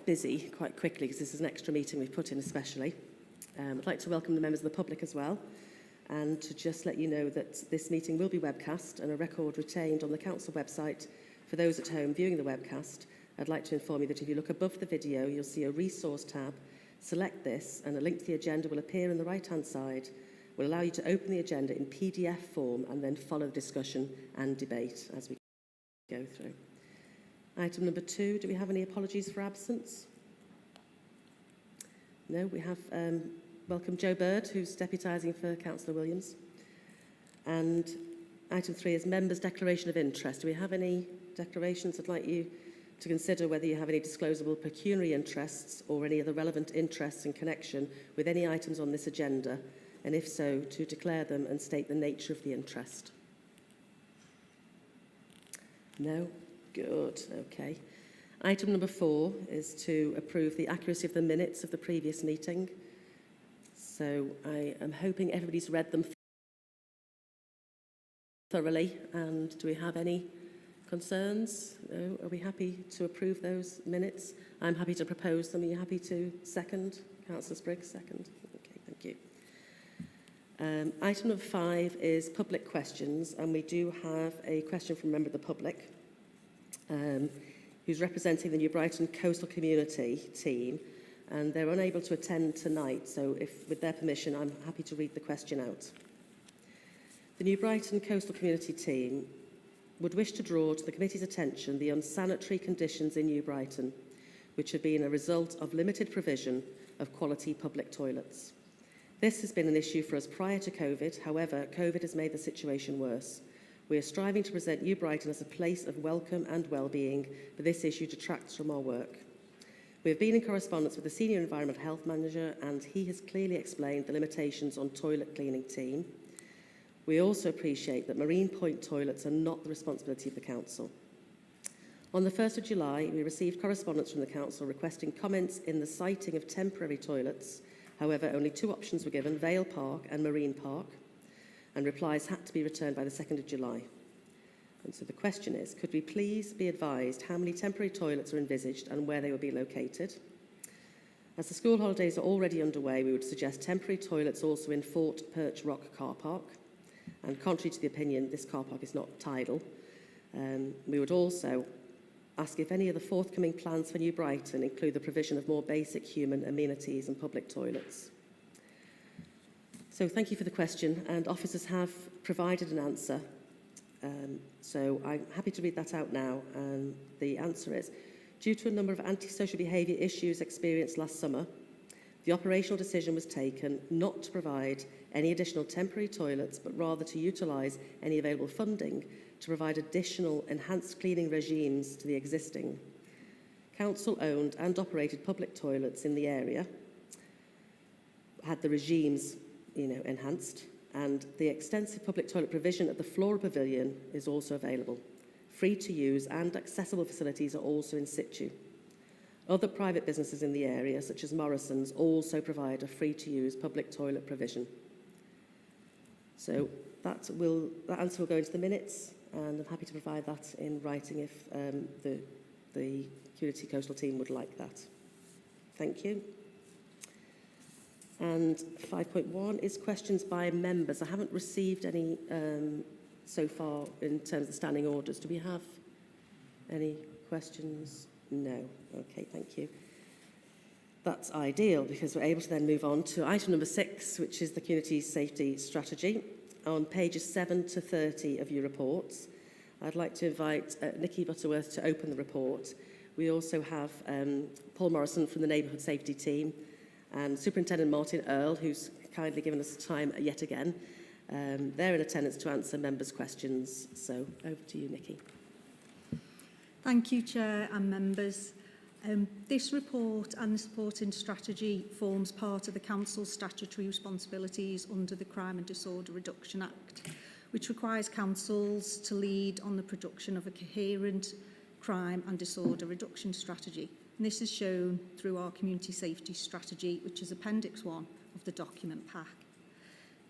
busy quite quickly because this is an extra meeting we've put in especially. I'd like to welcome the members of the public as well, and to just let you know that this meeting will be webcast and a record retained on the council website for those at home viewing the webcast. I'd like to inform you that if you look above the video, you'll see a resource tab. Select this and a link to the agenda will appear on the right-hand side. Will allow you to open the agenda in PDF form and then follow the discussion and debate as we go through. Item number 2, do we have any apologies for absence? No, we have welcome Joe Bird, who's deputising for Councillor Williams. And item 3 is members' declaration of interest. Do we have any declarations? I'd like you to consider whether you have any disclosable pecuniary interests or any other relevant interests in connection with any items on this agenda, and if so, to declare them and state the nature of the interest. No? Good, okay. Item number 4 is to approve the accuracy of the minutes of the previous meeting. So I am hoping everybody's read them thoroughly, and do we have any concerns? No? Are we happy to approve those minutes? I'm happy to propose them. Are you happy to second? Councillor Spriggs, second. Okay, thank you. Item number 5 is public questions, and we do have a question from a member of the public who's representing the New Brighton Coastal Community team, and they're unable to attend tonight, so if, with their permission, I'm happy to read the question out. The New Brighton Coastal Community team would wish to draw to the committee's attention the unsanitary conditions in New Brighton, which have been a result of limited provision of quality public toilets. This has been an issue for us prior to COVID. However, COVID has made the situation worse. We are striving to present New Brighton as a place of welcome and well-being, but this issue detracts from our work. We have been in correspondence with the Senior Environment Health Manager, and he has clearly explained the limitations on toilet cleaning team. We also appreciate that Marine Point toilets are not the responsibility of the Council. On the 1st of July, we received correspondence from the Council requesting comments in the siting of temporary toilets. However, only 2 options were given, Vale Park and Marine Park, and replies had to be returned by the 2nd of July. And so the question is, could we please be advised how many temporary toilets are envisaged and where they will be located? As the school holidays are already underway, we would suggest temporary toilets also in Fort Perch Rock car park. And contrary to the opinion, this car park is not tidal. We would also ask if any of the forthcoming plans for New Brighton include the provision of more basic human amenities and public toilets. So thank you for the question, and officers have provided an answer. So I'm happy to read that out now, and the answer is, due to a number of antisocial behaviour issues experienced last summer, the operational decision was taken not to provide any additional temporary toilets, but rather to utilise any available funding to provide additional enhanced cleaning regimes to the existing council-owned and operated public toilets in the area, had the regimes enhanced, and the extensive public toilet provision at the Flora Pavilion is also available. Free to use and accessible facilities are also in situ. Other private businesses in the area, such as Morrison's, also provide a free-to-use public toilet provision. So that answer will go into the minutes, and I'm happy to provide that in writing if the Community Coastal team would like that. Thank you. And 5.1 is questions by members. I haven't received any so far in terms of the standing orders. Do we have any questions? No. Okay, thank you. That's ideal because we're able to then move on to item number 6, which is the Community Safety Strategy. On pages 7 to 30 of your reports, I'd like to invite Nikki Butterworth to open the report. We also have Paul Morrison from the Neighbourhood Safety Team, and Superintendent Martin Earle, who's kindly given us time yet again. They're in attendance to answer members' questions. So over to you, Nikki. Thank you, Chair and members. This report and the supporting strategy forms part of the Council's statutory responsibilities under the Crime and Disorder Reduction Act, which requires councils to lead on the production of a coherent crime and disorder reduction strategy. And this is shown through our community safety strategy, which is Appendix 1 of the document pack.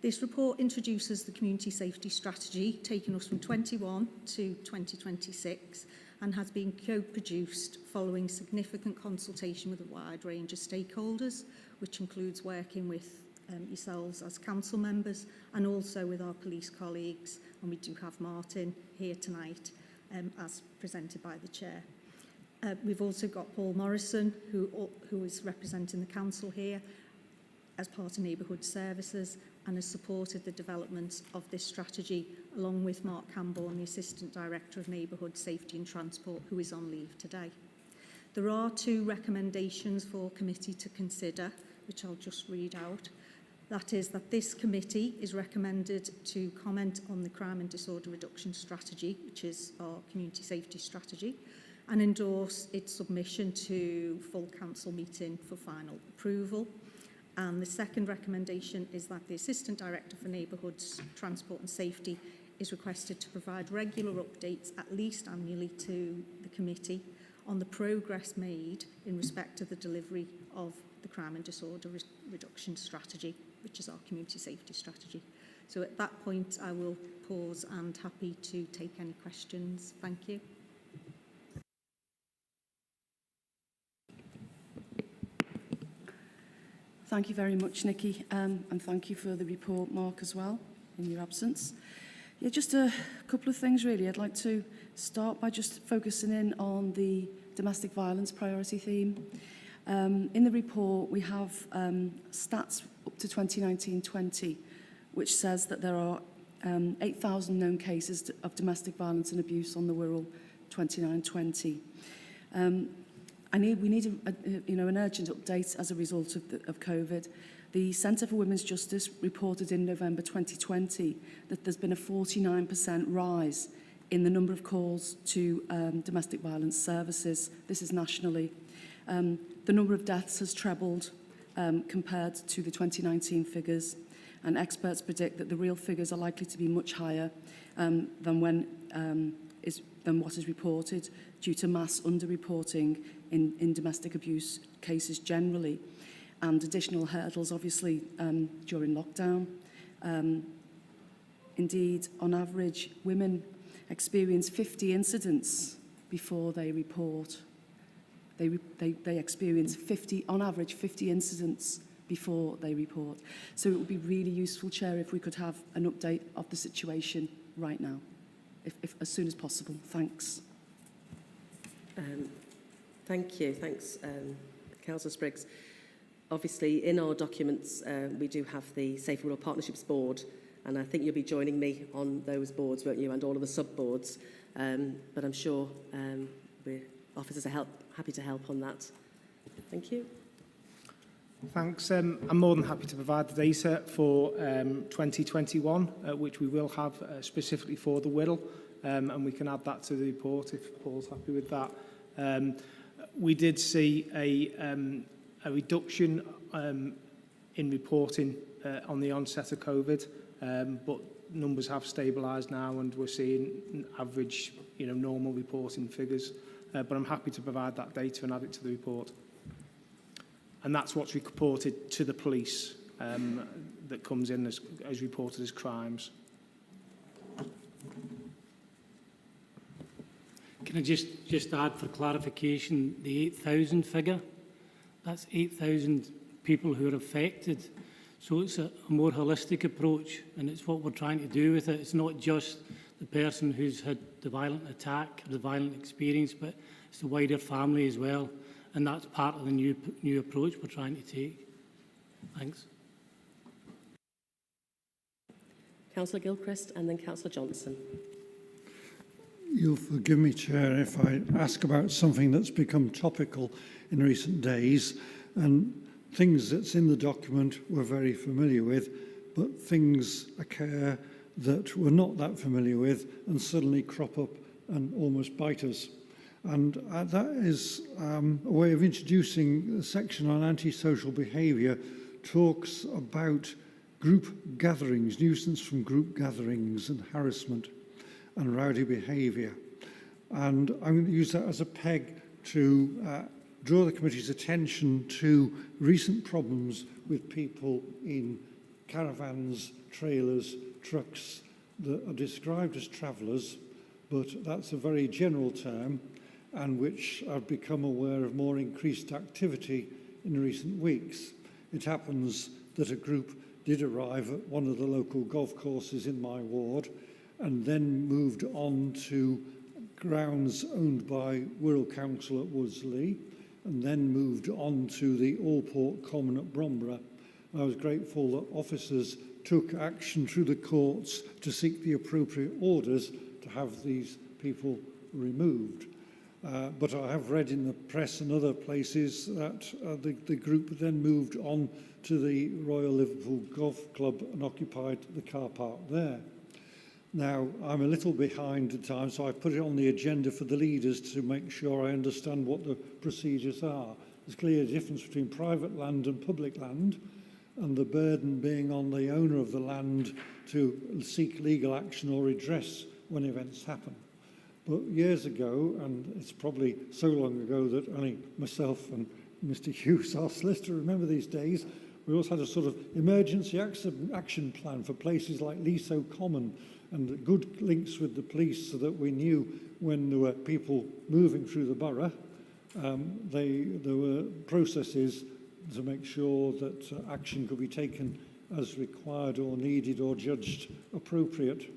This report introduces the community safety strategy, taking us from 21 to 2026, and has been co-produced following significant consultation with a wide range of stakeholders, which includes working with yourselves as council members and also with our police colleagues, and we do have Martin here tonight as presented by the chair. We've also got Paul Morrison, who is representing the council here as part of Neighbourhood Services and has supported the development of this strategy, along with Mark Campbell, the Assistant Director of Neighbourhood Safety and Transport, who is on leave today. There are 2 recommendations for committee to consider, which I'll just read out. That is that this committee is recommended to comment on the crime and disorder reduction strategy, which is our community safety strategy, and endorse its submission to full council meeting for final approval. And the second recommendation is that the Assistant Director for Neighbourhoods, Transport and Safety is requested to provide regular updates, at least annually, to the committee on the progress made in respect to the delivery of the crime and disorder reduction strategy, which is our community safety strategy. So at that point, I will pause and happy to take any questions. Thank you. Thank you very much, Nikki, and thank you for the report, Mark, as well, in your absence. Yeah, just a couple of things, really. I'd like to start by just focusing in on the domestic violence priority theme. In the report, we have stats up to 2019-20, which says that there are 8,000 known cases of domestic violence and abuse on the Wirral 29-20. We need an urgent update as a result of COVID. The Centre for Women's Justice reported in November 2020 that there's been a 49% rise in the number of calls to domestic violence services. This is nationally. The number of deaths has trebled compared to the 2019 figures, and experts predict that the real figures are likely to be much higher than what is reported due to mass underreporting in domestic abuse cases generally, and additional hurdles, obviously, during lockdown. Indeed, on average, women experience 50 incidents before they report. They experience on average 50 incidents before they report. So it would be really useful, Chair, if we could have an update of the situation right now, if as soon as possible. Thanks. Thank you. Thanks, Councillor Spriggs. Obviously, in our documents, we do have the Safe Wirral Partnerships Board, and I think you'll be joining me on those boards, won't you, and all of the sub-boards. But I'm sure officers are happy to help on that. Thank you. Thanks. I'm more than happy to provide the data for 2021, which we will have specifically for the Wirral, and we can add that to the report if Paul's happy with that. We did see a reduction in reporting on the onset of COVID, but numbers have stabilised now, and we're seeing average, normal reporting figures. But I'm happy to provide that data and add it to the report. And that's what's reported to the police that comes in as reported as crimes. Can I just add for clarification, the 8,000 figure, that's 8,000 people who are affected. So it's a more holistic approach, and it's what we're trying to do with it. It's not just the person who's had the violent attack, the violent experience, but it's the wider family as well. And that's part of the new approach we're trying to take. Thanks. Councillor Gilchrist and then Councillor Johnson. You'll forgive me, Chair, if I ask about something that's become topical in recent days, and things that's in the document we're very familiar with, but things occur that we're not that familiar with and suddenly crop up and almost bite us. And that is a way of introducing a section on antisocial behaviour, talks about group gatherings, nuisance from group gatherings and harassment and rowdy behaviour. And I'm going to use that as a peg to draw the committee's attention to recent problems with people in caravans, trailers, trucks that are described as travellers, but that's a very general term and which I've become aware of more increased activity in recent weeks. It happens that a group did arrive at one of the local golf courses in my ward and then moved on to grounds owned by Wirral Council at Woodsley and then moved on to the Allport Common at Bromborough. I was grateful that officers took action through the courts to seek the appropriate orders to have these people removed. But I have read in the press and other places that the group then moved on to the Royal Liverpool Golf Club and occupied the car park there. Now, I'm a little behind at times, so I put it on the agenda for the leaders to make sure I understand what the procedures are. There's clearly a difference between private land and public land, and the burden being on the owner of the land to seek legal action or redress when events happen. But years ago, and it's probably so long ago that only myself and Mr. Hughes, our solicitor, remember these days, we also had a sort of emergency action plan for places like Leasowe Common and good links with the police so that we knew when there were people moving through the borough, there were processes to make sure that action could be taken as required or needed or judged appropriate.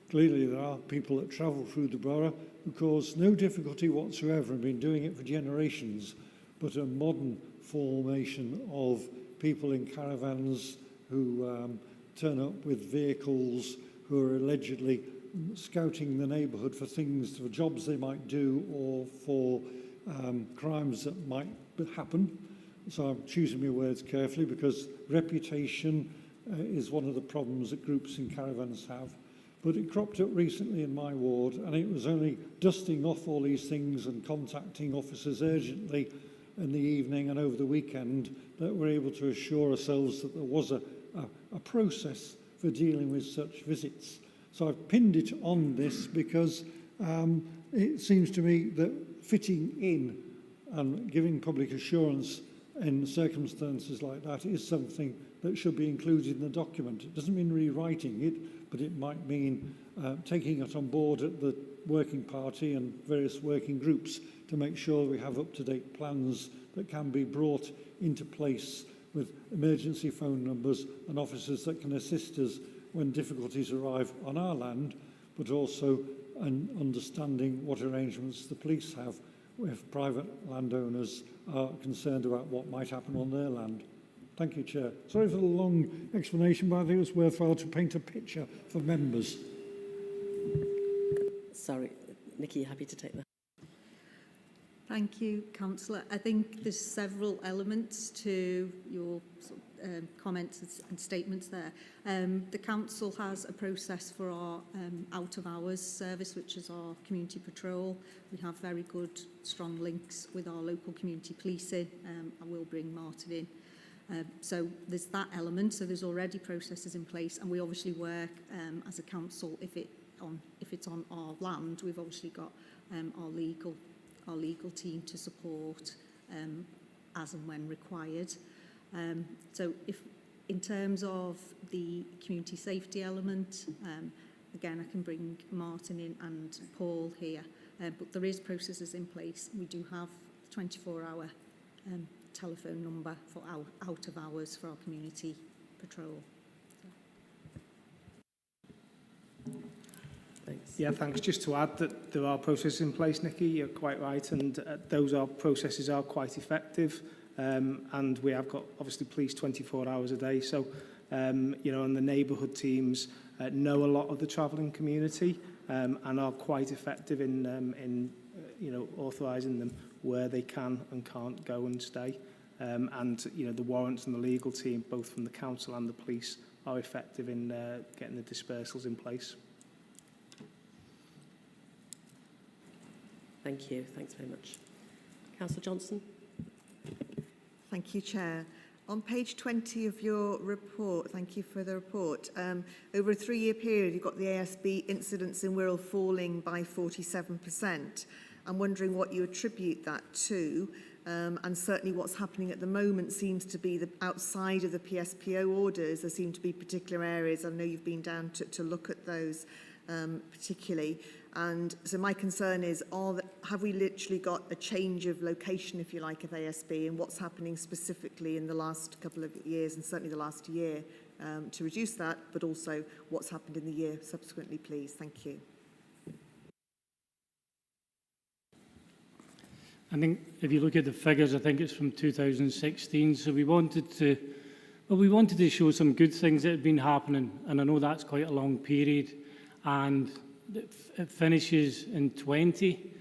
Clearly, there are people that travel through the borough who cause no difficulty whatsoever and have been doing it for generations, but a modern formation of people in caravans who turn up with vehicles, who are allegedly scouting the neighbourhood for things, for jobs they might do or for crimes that might happen. So I'm choosing my words carefully because reputation is one of the problems that groups in caravans have. But it cropped up recently in my ward, and it was only dusting off all these things and contacting officers urgently in the evening and over the weekend that we're able to assure ourselves that there was a process for dealing with such visits. So I've pinned it on this because it seems to me that fitting in and giving public assurance in circumstances like that is something that should be included in the document. It doesn't mean rewriting it, but it might mean taking it on board at the working party and various working groups to make sure we have up-to-date plans that can be brought into place with emergency phone numbers and officers that can assist us when difficulties arrive on our land, but also an understanding what arrangements the police have if private landowners are concerned about what might happen on their land. Thank you, Chair. Sorry for the long explanation, but I think it was worthwhile to paint a picture for members. Sorry, Nikki, happy to take that. Thank you, Councillor. I think there's several elements to your comments and statements there. The Council has a process for our out-of-hours service, which is our community patrol. We have very good, strong links with our local community policing. I will bring Martin in. So there's that element. So there's already processes in place, and we obviously work as a council if it's on our land. We've obviously got our legal team to support as and when required. So if in terms of the community safety element, again, I can bring Martin in and Paul here, but there is processes in place. We do have 24-hour telephone number for out of hours for our community patrol. Thanks. Yeah, thanks. Just to add that there are processes in place, Nikki, you're quite right, and those processes are quite effective. And we have got, obviously, police 24 hours a day. So, you know, and the neighbourhood teams know a lot of the travelling community and are quite effective in you know, authorising them where they can and can't go and stay. And, you know, the warrants and the legal team, both from the council and the police, are effective in getting the dispersals in place. Thank you. Thanks very much. Councillor Johnson. Thank you, Chair. On page 20 of your report, thank you for the report, over a 3-year period, you've got the ASB incidents in Wirral falling by 47%. I'm wondering what you attribute that to, and certainly what's happening at the moment seems to be outside of the PSPO orders. There seem to be particular areas. I know you've been down to look at those particularly. And so my concern is, have we literally got a change of location, if you like, of ASB, and what's happening specifically in the last couple of years, and certainly the last year, to reduce that, but also what's happened in the year subsequently, please. Thank you. I think if you look at the figures, I think it's from 2016. So we wanted to show some good things that had been happening, and I know that's quite a long period, and it finishes in 20,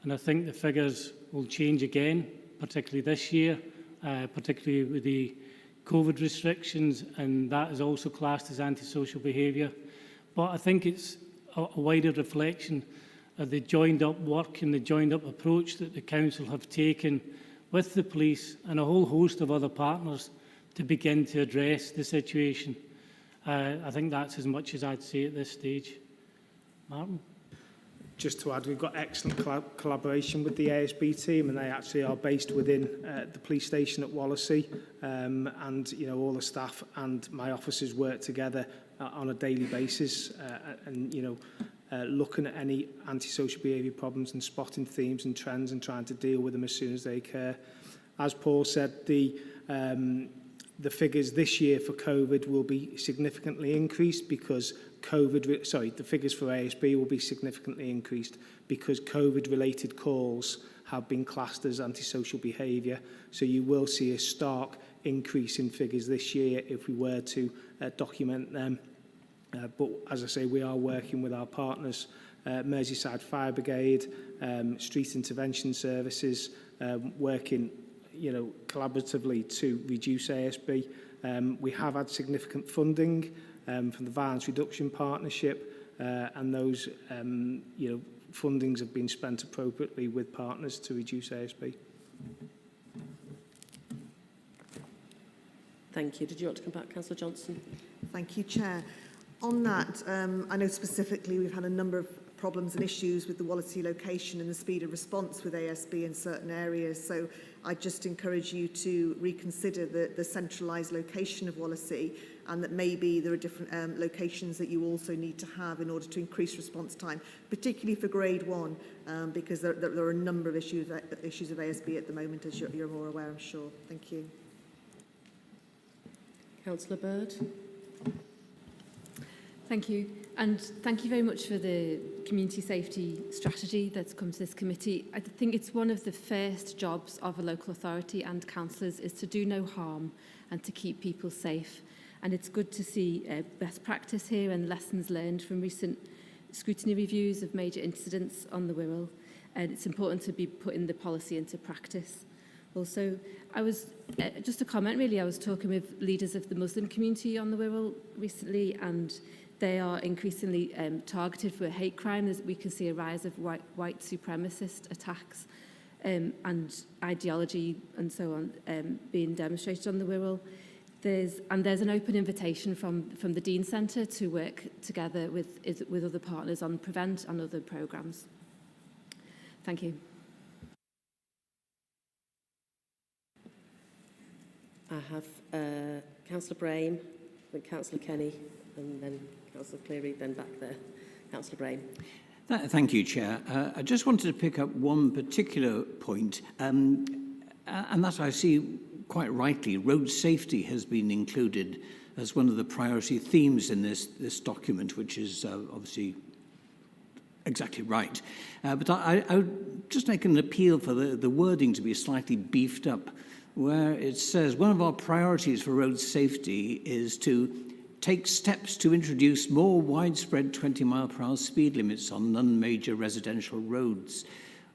and I think the figures will change again, particularly this year, particularly with the COVID restrictions, and that is also classed as antisocial behaviour. But I think it's a wider reflection of the joined-up work and the joined-up approach that the Council have taken with the police and a whole host of other partners to begin to address the situation. I think that's as much as I'd say at this stage. Martin? Just to add, we've got excellent collaboration with the ASB team, and they actually are based within the police station at Wallasey, and all the staff and my officers work together on a daily basis, and looking at any antisocial behaviour problems and spotting themes and trends and trying to deal with them as soon as they occur. As Paul said, the figures this year for COVID will be significantly increased because the figures for ASB will be significantly increased because COVID-related calls have been classed as antisocial behaviour. So you will see a stark increase in figures this year if we were to document them. But as I say, we are working with our partners, Merseyside Fire Brigade, Street Intervention Services, working collaboratively to reduce ASB. We have had significant funding from the Violence Reduction Partnership, and those fundings have been spent appropriately with partners to reduce ASB. Thank you. Did you want to come back, Councillor Johnson? Thank you, Chair. On that, I know specifically we've had a number of problems and issues with the Wallasey location and the speed of response with ASB in certain areas. So I just encourage you to reconsider the centralised location of Wallasey, and that maybe there are different locations that you also need to have in order to increase response time, particularly for grade 1, because there are a number of issues of ASB at the moment, as you're more aware, I'm sure. Thank you. Councillor Bird? Thank you. And thank you very much for the community safety strategy that's come to this committee. I think it's one of the first jobs of a local authority and councillors is to do no harm and to keep people safe. And it's good to see best practice here and lessons learned from recent scrutiny reviews of major incidents on the Wirral. And it's important to be putting the policy into practice. Also, I was, just a comment really, I was talking with leaders of the Muslim community on the Wirral recently, and they are increasingly targeted for hate crime. We can see a rise of white supremacist attacks and ideology and so on being demonstrated on the Wirral. There's an open invitation from the Dean Centre to work together with other partners on Prevent and other programmes. Thank you. I have Councillor Brame, then Councillor Kenny, and then Councillor Cleary, then back there. Councillor Brame. Thank you, Chair. I just wanted to pick up one particular point, and that I see quite rightly, road safety has been included as one of the priority themes in this document, which is obviously exactly right. But I would just make an appeal for the wording to be slightly beefed up, where it says one of our priorities for road safety is to take steps to introduce more widespread 20-mile-per-hour speed limits on non-major residential roads.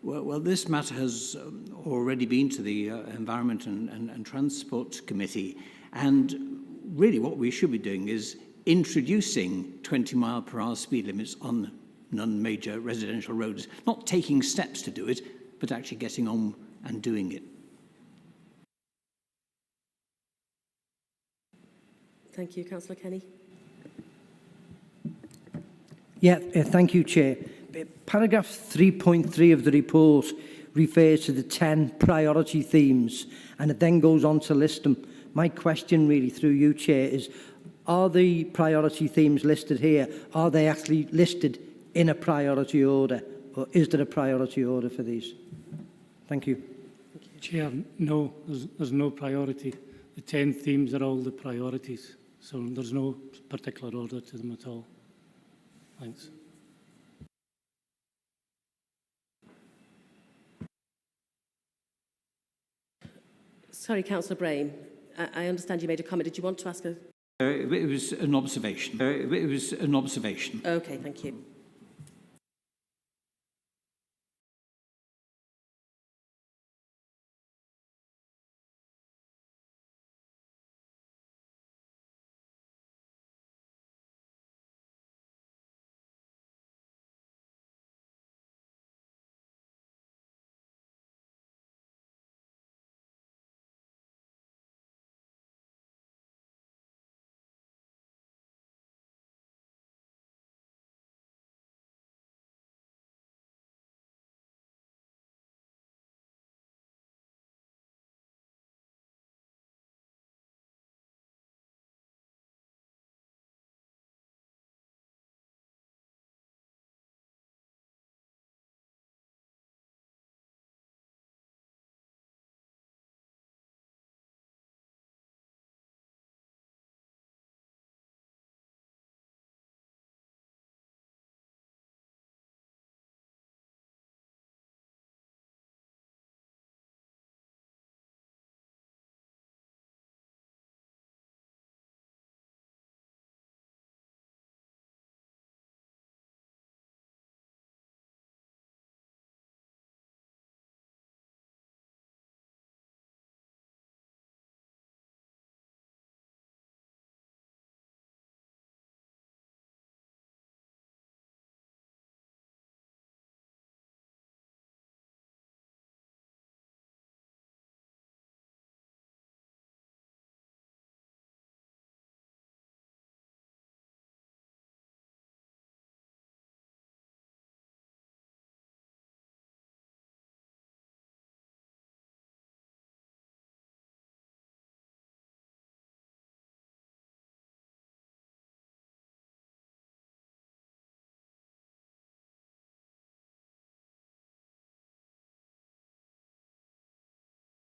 Well, this matter has already been to the Environment and Transport Committee, and really what we should be doing is introducing 20-mile-per-hour speed limits on non-major residential roads, not taking steps to do it, but actually getting on and doing it. Thank you. Councillor Kenny. Thank you, Chair. Paragraph 3.3 of the report refers to the 10 priority themes, and it then goes on to list them. My question really through you, Chair, is are the priority themes listed here, are they actually listed in a priority order, or is there a priority order for these? Thank you. Chair, no, there's no priority. The 10 themes are all the priorities, so there's no particular order to them at all. Thanks. Sorry, Councillor Brame. I understand you made a comment. Did you want to ask a... It was an observation. It was an observation. Okay, thank you.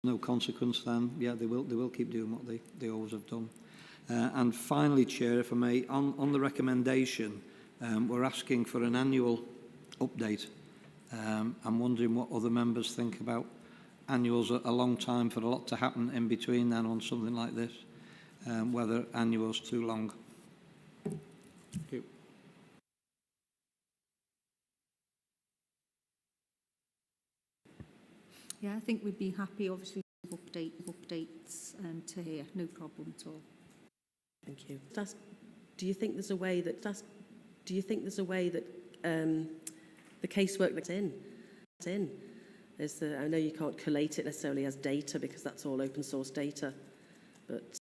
No consequence then, yeah, they will keep doing what they always have done. And finally, Chair, if I may, on the recommendation, we're asking for an annual update. I'm wondering what other members think about annuals. A long time for a lot to happen in between then on something like this, whether annuals too long. Thank you. Yeah, I think we'd be happy, obviously, to updates to here. No problem at all. Thank you. Do you think there's a way that the casework that's in? I know you can't collate it necessarily as data because that's all open source data, but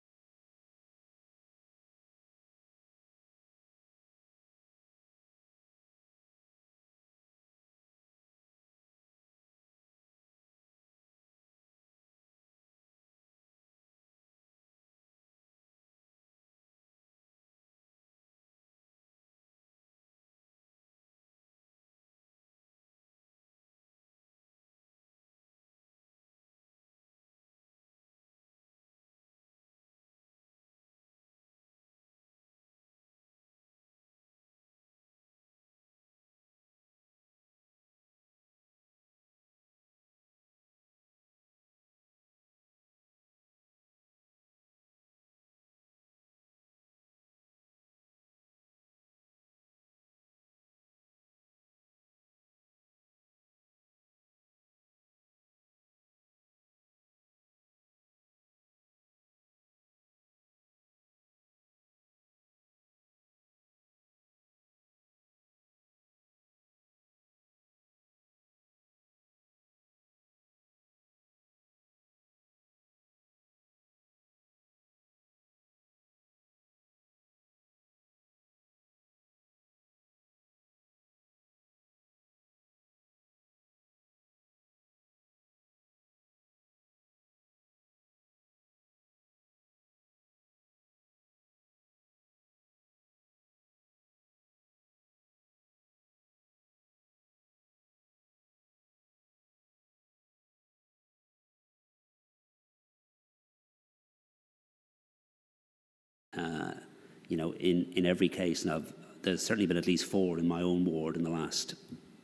you know, in every case, and there's certainly been at least 4 in my own ward in the last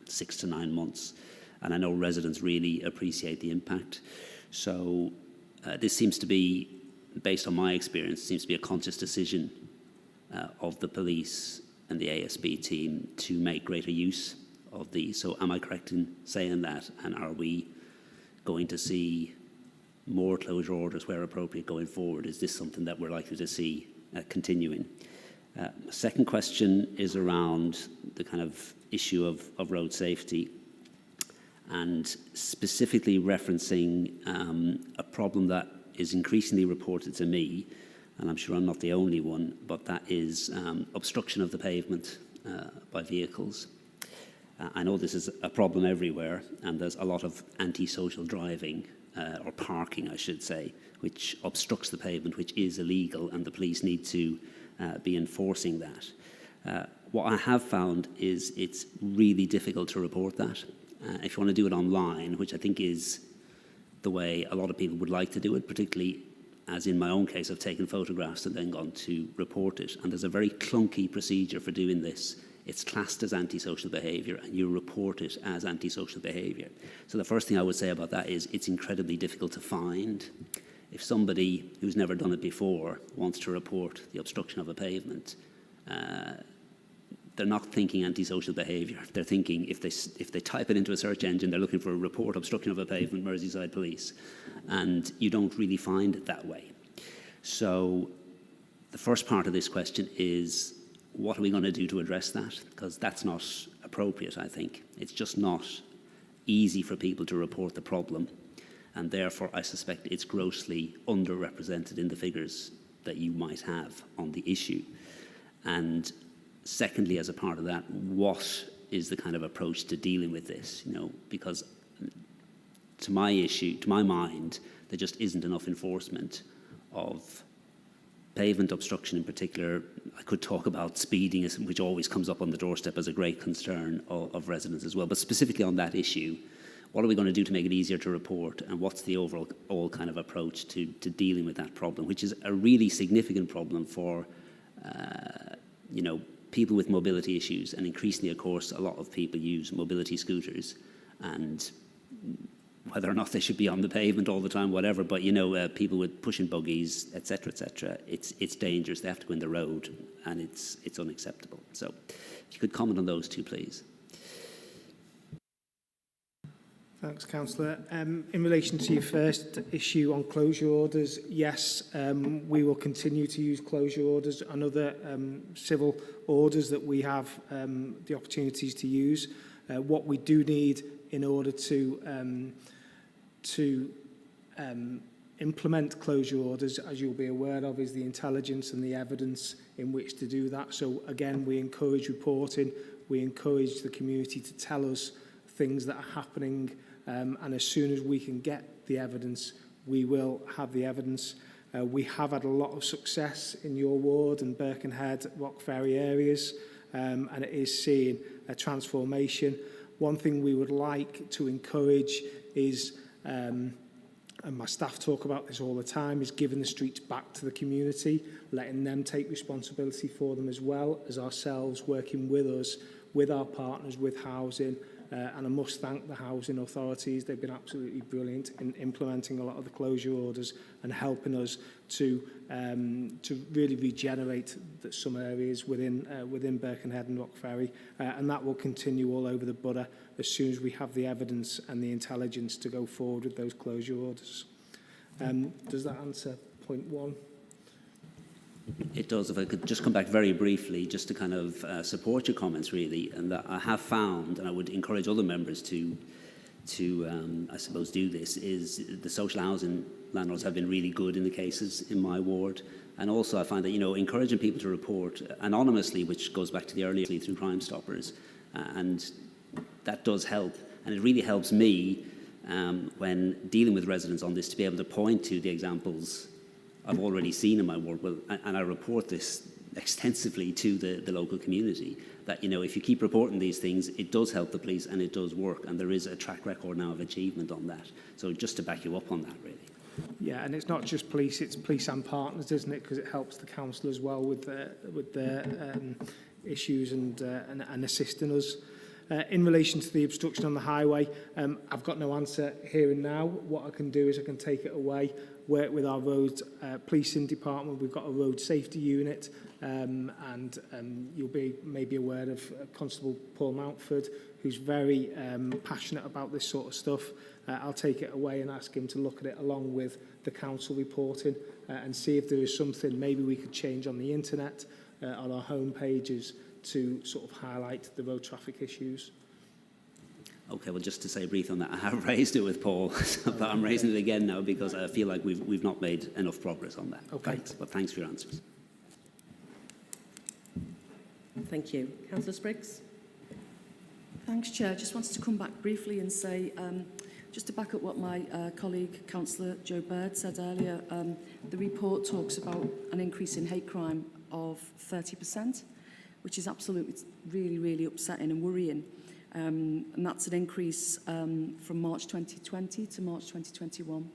6 to 9 months, and I know residents really appreciate the impact. So this seems to be, based on my experience, seems to be a conscious decision of the police and the ASB team to make greater use of these. So am I correct in saying that? And are we going to see more closure orders where appropriate going forward? Is this something that we're likely to see continuing? Second question is around the kind of issue of road safety, and specifically referencing a problem that is increasingly reported to me, and I'm sure I'm not the only one, but that is obstruction of the pavement by vehicles. I know this is a problem everywhere, and there's a lot of antisocial driving, or parking, I should say, which obstructs the pavement, which is illegal, and the police need to be enforcing that. What I have found is it's really difficult to report that. If you want to do it online, which I think is the way a lot of people would like to do it, particularly as in my own case, I've taken photographs and then gone to report it. And there's a very clunky procedure for doing this. It's classed as antisocial behaviour, and you report it as antisocial behaviour. So the first thing I would say about that is it's incredibly difficult to find. If somebody who's never done it before wants to report the obstruction of a pavement, they're not thinking antisocial behaviour. They're thinking, if they type it into a search engine, they're looking for a report obstruction of a pavement, Merseyside Police. And you don't really find it that way. So the first part of this question is, what are we going to do to address that? Because that's not appropriate, I think. It's just not easy for people to report the problem. And therefore, I suspect it's grossly underrepresented in the figures that you might have on the issue. And secondly, as a part of that, what is the kind of approach to dealing with this? You know, because to my mind, there just isn't enough enforcement of pavement obstruction in particular. I could talk about speeding, which always comes up on the doorstep as a great concern of residents as well. But specifically on that issue, what are we going to do to make it easier to report, and what's the overall kind of approach to dealing with that problem, which is a really significant problem for you know, people with mobility issues, and increasingly, of course, a lot of people use mobility scooters, and whether or not they should be on the pavement all the time, whatever, but you know, people with pushing buggies, etc., it's dangerous. They have to go in the road, and it's unacceptable. So, if you could comment on those two, please. Thanks, Councillor. In relation to your first issue on closure orders, yes, we will continue to use closure orders and other civil orders that we have the opportunities to use. What we do need in order to implement closure orders, as you'll be aware of, is the intelligence and the evidence in which to do that. So again, we encourage reporting, we encourage the community to tell us things that are happening, and as soon as we can get the evidence, we will have the evidence. We have had a lot of success in your ward and Birkenhead, Rock Ferry areas, and it is seeing a transformation. One thing we would like to encourage is, and my staff talk about this all the time, is giving the streets back to the community, letting them take responsibility for them as well as ourselves, working with us, with our partners, with housing. And I must thank the housing authorities. They've been absolutely brilliant in implementing a lot of the closure orders and helping us to really regenerate some areas within Birkenhead and Rock Ferry. And that will continue all over the borough as soon as we have the evidence and the intelligence to go forward with those closure orders. Does that answer point one? It does. If I could just come back very briefly, just to kind of support your comments, really, and that I have found, and I would encourage other members to I suppose, do this, is the social housing landlords have been really good in the cases in my ward. And also I find that, you know, encouraging people to report anonymously, which goes back to the earlier through Crime Stoppers, and that does help. And it really helps me when dealing with residents on this to be able to point to the examples I've already seen in my ward, and I report this extensively to the local community, that, you know, if you keep reporting these things, it does help the police and it does work, and there is a track record now of achievement on that. So just to back you up on that, really. Yeah, and it's not just police, it's police and partners, isn't it? Because it helps the council as well with their issues and assisting us. In relation to the obstruction on the highway, I've got no answer here and now. What I can do is I can take it away, work with our road policing department. We've got a road safety unit, and you'll be maybe aware of Constable Paul Mountford, who's very passionate about this sort of stuff. I'll take it away and ask him to look at it along with the council reporting and see if there is something maybe we could change on the internet, on our home pages, to sort of highlight the road traffic issues. Okay, well, just to say brief on that, I have raised it with Paul, but I'm raising it again now because I feel like we've not made enough progress on that. Okay. Thanks, but thanks for your answers. Thank you. Councillor Spriggs? Thanks, Chair. Just wanted to come back briefly and say, just to back up what my colleague, Councillor Joe Bird, said earlier, the report talks about an increase in hate crime of 30%, which is absolutely really, really upsetting and worrying. And that's an increase from March 2020 to March 2021.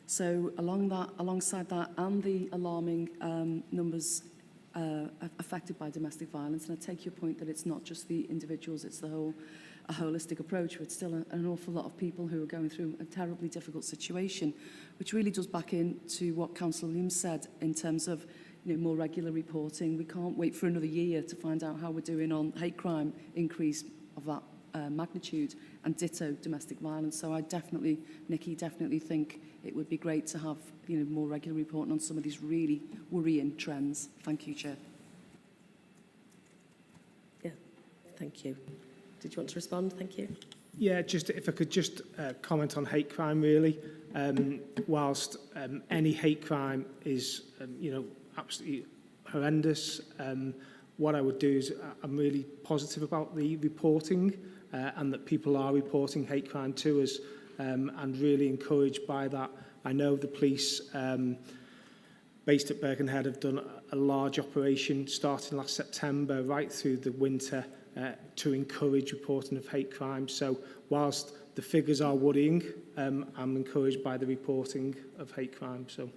So alongside that and the alarming numbers affected by domestic violence, and I take your point that it's not just the individuals, it's a holistic approach, but it's still an awful lot of people who are going through a terribly difficult situation, which really does back into what Councillor Williams said in terms of more regular reporting. We can't wait for another year to find out how we're doing on hate crime increase of that magnitude, and ditto domestic violence. So I definitely, Nikki, definitely think it would be great to have more regular reporting on some of these really worrying trends. Thank you, Chair. Yeah, thank you. Did you want to respond? Thank you. Yeah, just if I could just comment on hate crime really. Whilst any hate crime is, absolutely horrendous, what I would do is I'm really positive about the reporting and that people are reporting hate crime to us, and really encouraged by that. I know the police based at Birkenhead have done a large operation starting last September right through the winter to encourage reporting of hate crime. So whilst the figures are worrying, I'm encouraged by the reporting of hate crime. So.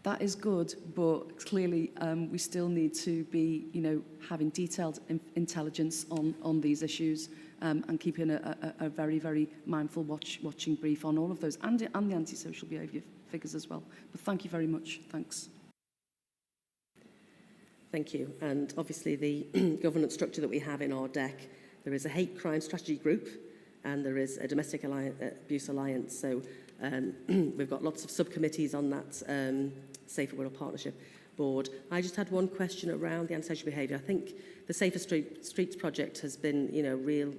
That is good, but clearly we still need to be, having detailed intelligence on these issues and keeping a very, very mindful watching brief on all of those and the antisocial behaviour figures as well. But thank you very much. Thanks. Thank you. And obviously the governance structure that we have in our deck, there is a hate crime strategy group and there is a domestic abuse alliance. So we've got lots of subcommittees on that Safer Wirral Partnership Board. I just had one question around the antisocial behaviour. I think the Safer Streets project has been, real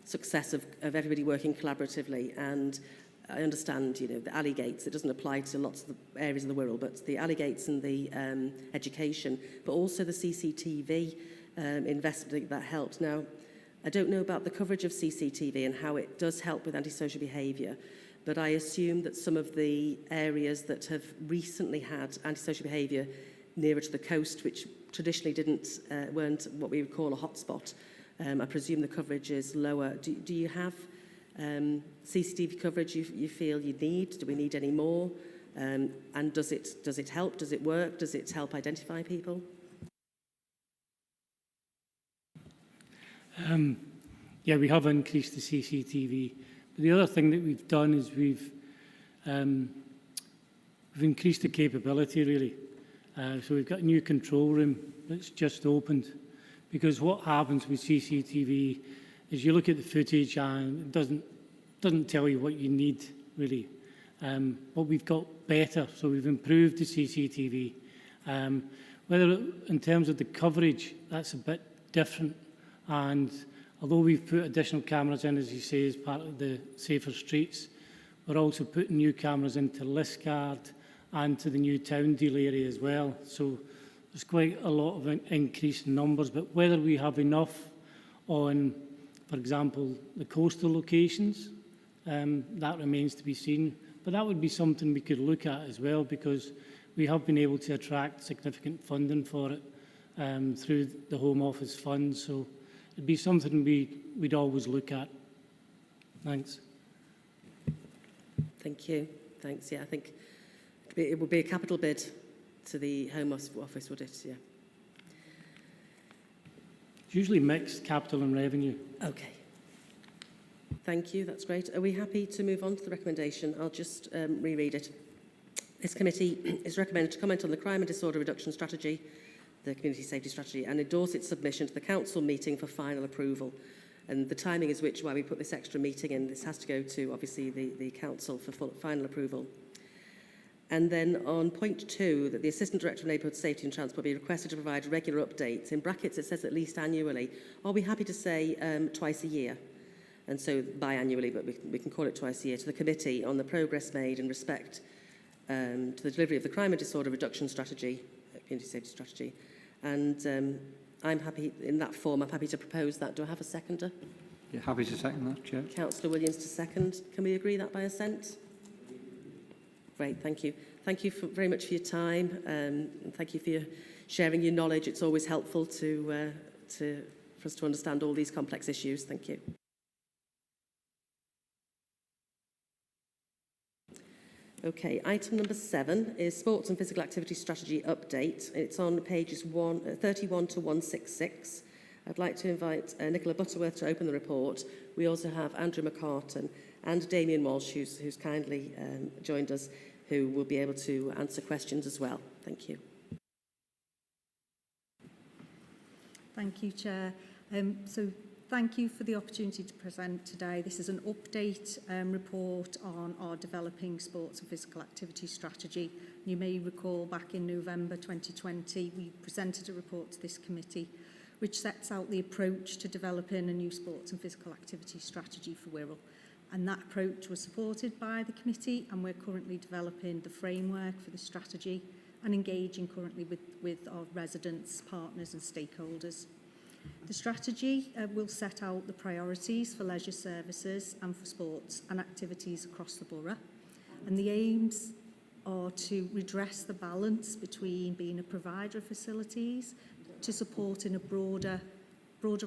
success of everybody working collaboratively. And I understand, the alley gates, it doesn't apply to lots of the areas of the Wirral, but the alley gates and the education, but also the CCTV investment that helped. Now, I don't know about the coverage of CCTV and how it does help with antisocial behaviour, but I assume that some of the areas that have recently had antisocial behaviour nearer to the coast, which traditionally weren't what we would call a hotspot, I presume the coverage is lower. Do you have CCTV coverage you feel you need? Do we need any more? And does it help? Does it work? Does it help identify people? Yeah, we have increased the CCTV. But the other thing that we've done is we've increased the capability, really. So we've got a new control room that's just opened. Because what happens with CCTV is you look at the footage and it doesn't tell you what you need, really. But we've got better, so we've improved the CCTV. Whether in terms of the coverage, that's a bit different. And although we've put additional cameras in, as you say, as part of the Safer Streets, we're also putting new cameras into Liscard and to the new town deal area as well. So there's quite a lot of increase in numbers, but whether we have enough on, for example, the coastal locations, that remains to be seen. But that would be something we could look at as well, because we have been able to attract significant funding for it. through the Home Office funds. So it'd be something we'd always look at. Thanks. Thank you. Thanks. Yeah, I think it would be a capital bid to the Home Office, would it? Yeah. It's usually mixed capital and revenue. Okay. Thank you. That's great. Are we happy to move on to the recommendation? I'll just reread it. This committee is recommended to comment on the crime and disorder reduction strategy, the community safety strategy, and endorse its submission to the council meeting for final approval. And the timing is why we put this extra meeting in. This has to go to, obviously, the council for final approval. And then on point 2, that the Assistant Director of Neighbourhood Safety and Transport be requested to provide regular updates. In brackets, it says at least annually. Are we happy to say twice a year? And so biannually, but we can call it twice a year, to the committee on the progress made in respect to the delivery of the crime and disorder reduction strategy, community safety strategy. And I'm happy, in that form, I'm happy to propose that. Do I have a seconder? Yeah, happy to second that, Chair. Councillor Williams to second. Can we agree that by assent? Great, thank you. Thank you very much for your time, and thank you for sharing your knowledge. It's always helpful for us to understand all these complex issues. Thank you. Okay, item number 7 is Sports and Physical Activity Strategy Update. It's on pages 31 to 166. I'd like to invite Nicola Butterworth to open the report. We also have Andrew McCartan and Damien Walsh, who's kindly joined us, who will be able to answer questions as well. Thank you. Thank you, Chair. So thank you for the opportunity to present today. This is an update report on our developing sports and physical activity strategy. You may recall back in November 2020, we presented a report to this committee which sets out the approach to developing a new sports and physical activity strategy for Wirral. And that approach was supported by the committee, and we're currently developing the framework for the strategy and engaging currently with our residents, partners and stakeholders. The strategy will set out the priorities for leisure services and for sports and activities across the borough. And the aims are to redress the balance between being a provider of facilities to supporting a broader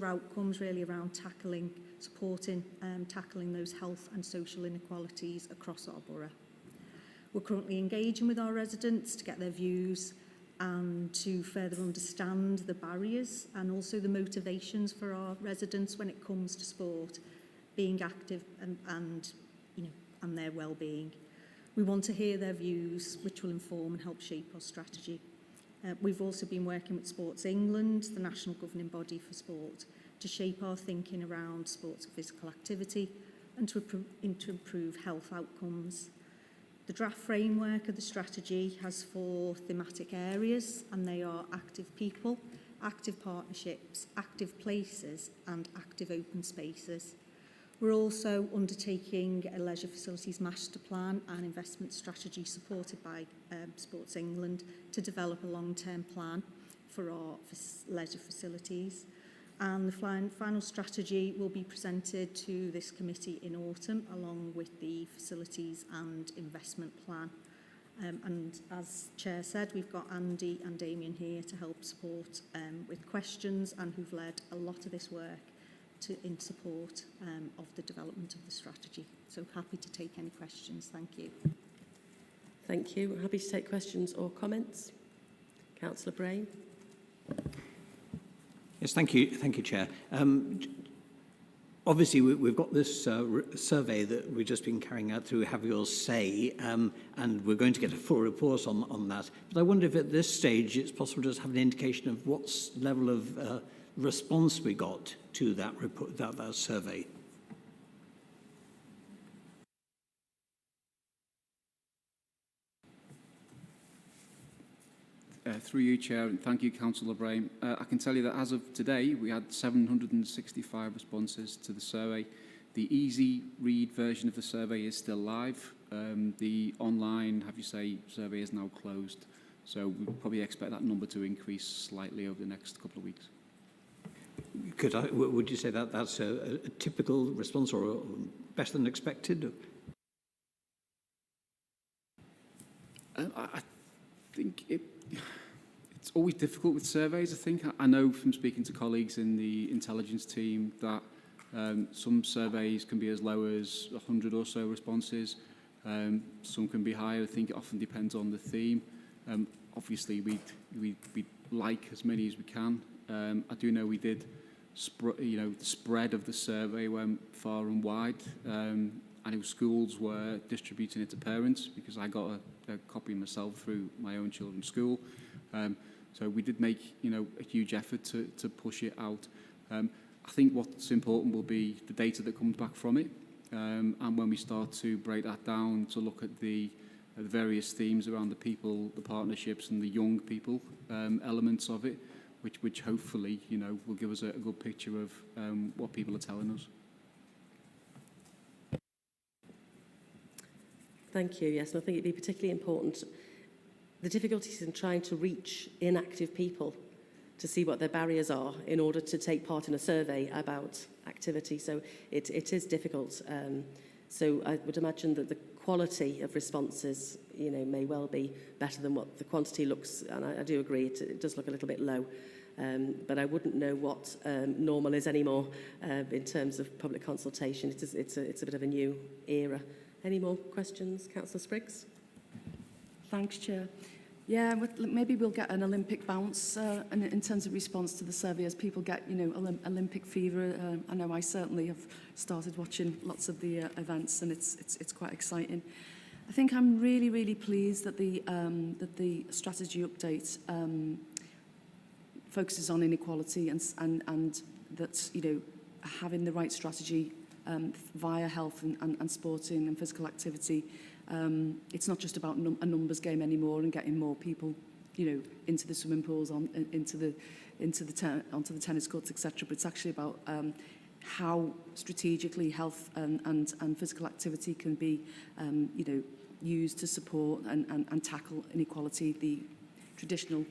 outcomes really around tackling those health and social inequalities across our borough. We're currently engaging with our residents to get their views and to further understand the barriers and also the motivations for our residents when it comes to sport, being active and their well-being. We want to hear their views, which will inform and help shape our strategy. We've also been working with Sports England, the national governing body for sport, to shape our thinking around sports and physical activity and to improve health outcomes. The draft framework of the strategy has 4 thematic areas, and they are active people, active partnerships, active places and active open spaces. We're also undertaking a leisure facilities master plan and investment strategy supported by Sports England to develop a long-term plan for our leisure facilities. And the final strategy will be presented to this committee in autumn along with the facilities and investment plan. And as Chair said, we've got Andy and Damien here to help support with questions and who've led a lot of this work in support of the development of the strategy. So happy to take any questions. Thank you. Thank you. Happy to take questions or comments. Councillor Brain. Yes, thank you, Chair. Obviously, we've got this survey that we've just been carrying out through Have Your Say, and we're going to get a full report on that. But I wonder if at this stage it's possible to just have an indication of what level of response we got to that report, that survey. Through you, Chair, and thank you, Councillor Brahim. I can tell you that as of today, we had 765 responses to the survey. The easy read version of the survey is still live. The online Have You Say survey is now closed. So we'll probably expect that number to increase slightly over the next couple of weeks. Would you say that that's a typical response or better than expected? I think it's it's always difficult with surveys, I think. I know from speaking to colleagues in the intelligence team that some surveys can be as low as 100 or so responses. Some can be higher. I think it often depends on the theme. Obviously, we'd like as many as we can. I do know we did, the spread of the survey went far and wide. I know schools were distributing it to parents because I got a copy myself through my own children's school. So we did make, a huge effort to push it out. I think what's important will be the data that comes back from it. And when we start to break that down to look at the various themes around the people, the partnerships and the young people elements of it, which hopefully, will give us a good picture of what people are telling us. Thank you. Yes, and I think it'd be particularly important, the difficulties in trying to reach inactive people to see what their barriers are in order to take part in a survey about activity. So it is difficult. So I would imagine that the quality of responses, may well be better than what the quantity looks, and I do agree, it does look a little bit low. But I wouldn't know what normal is anymore in terms of public consultation. It's a bit of a new era. Any more questions, Councillor Spriggs? Thanks, Chair. Yeah, maybe we'll get an Olympic bounce in terms of response to the survey as people get, Olympic fever. I know I certainly have started watching lots of the events, and it's quite exciting. I think I'm really, really pleased that the strategy update focuses on inequality and that having the right strategy via health and sporting and physical activity. It's not just about a numbers game anymore and getting more people, into the swimming pools, onto the tennis courts, etc. But it's actually about how strategically health and physical activity can be, used to support and tackle inequality, the traditional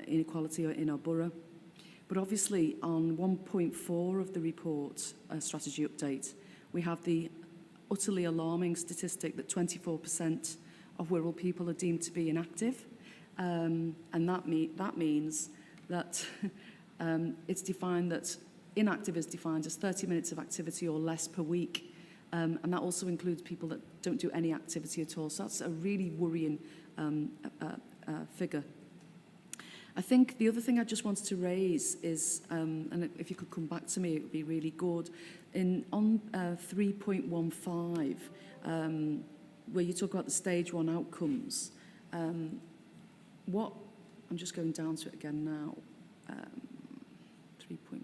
inequality in our borough. But obviously, on 1.4 of the report, strategy update, we have the utterly alarming statistic that 24% of Wirral people are deemed to be inactive. And that means that it's defined that inactive is defined as 30 minutes of activity or less per week. And that also includes people that don't do any activity at all. So that's a really worrying figure. I think the other thing I just wanted to raise is, and if you could come back to me, it would be really good, on 3.15, where you talk about the stage 1 outcomes, I'm just going down to it again now, 3.15.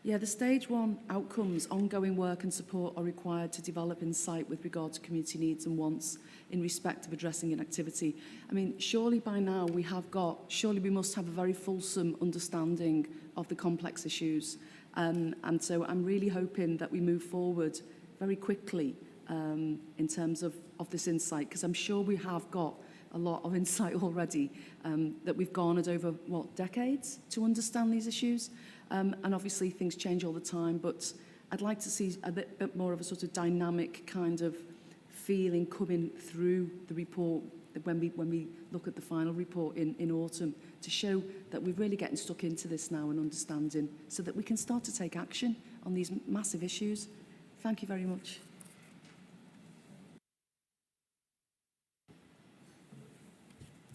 Yeah, the stage 1 outcomes, ongoing work and support are required to develop insight with regard to community needs and wants in respect of addressing inactivity. I mean, surely by now surely we must have a very fulsome understanding of the complex issues. And so I'm really hoping that we move forward very quickly in terms of this insight, because I'm sure we have got a lot of insight already that we've garnered over, decades to understand these issues. And obviously things change all the time, but I'd like to see a bit more of a sort of dynamic kind of feeling coming through the report when we look at the final report in autumn, to show that we're really getting stuck into this now and understanding, so that we can start to take action on these massive issues. Thank you very much.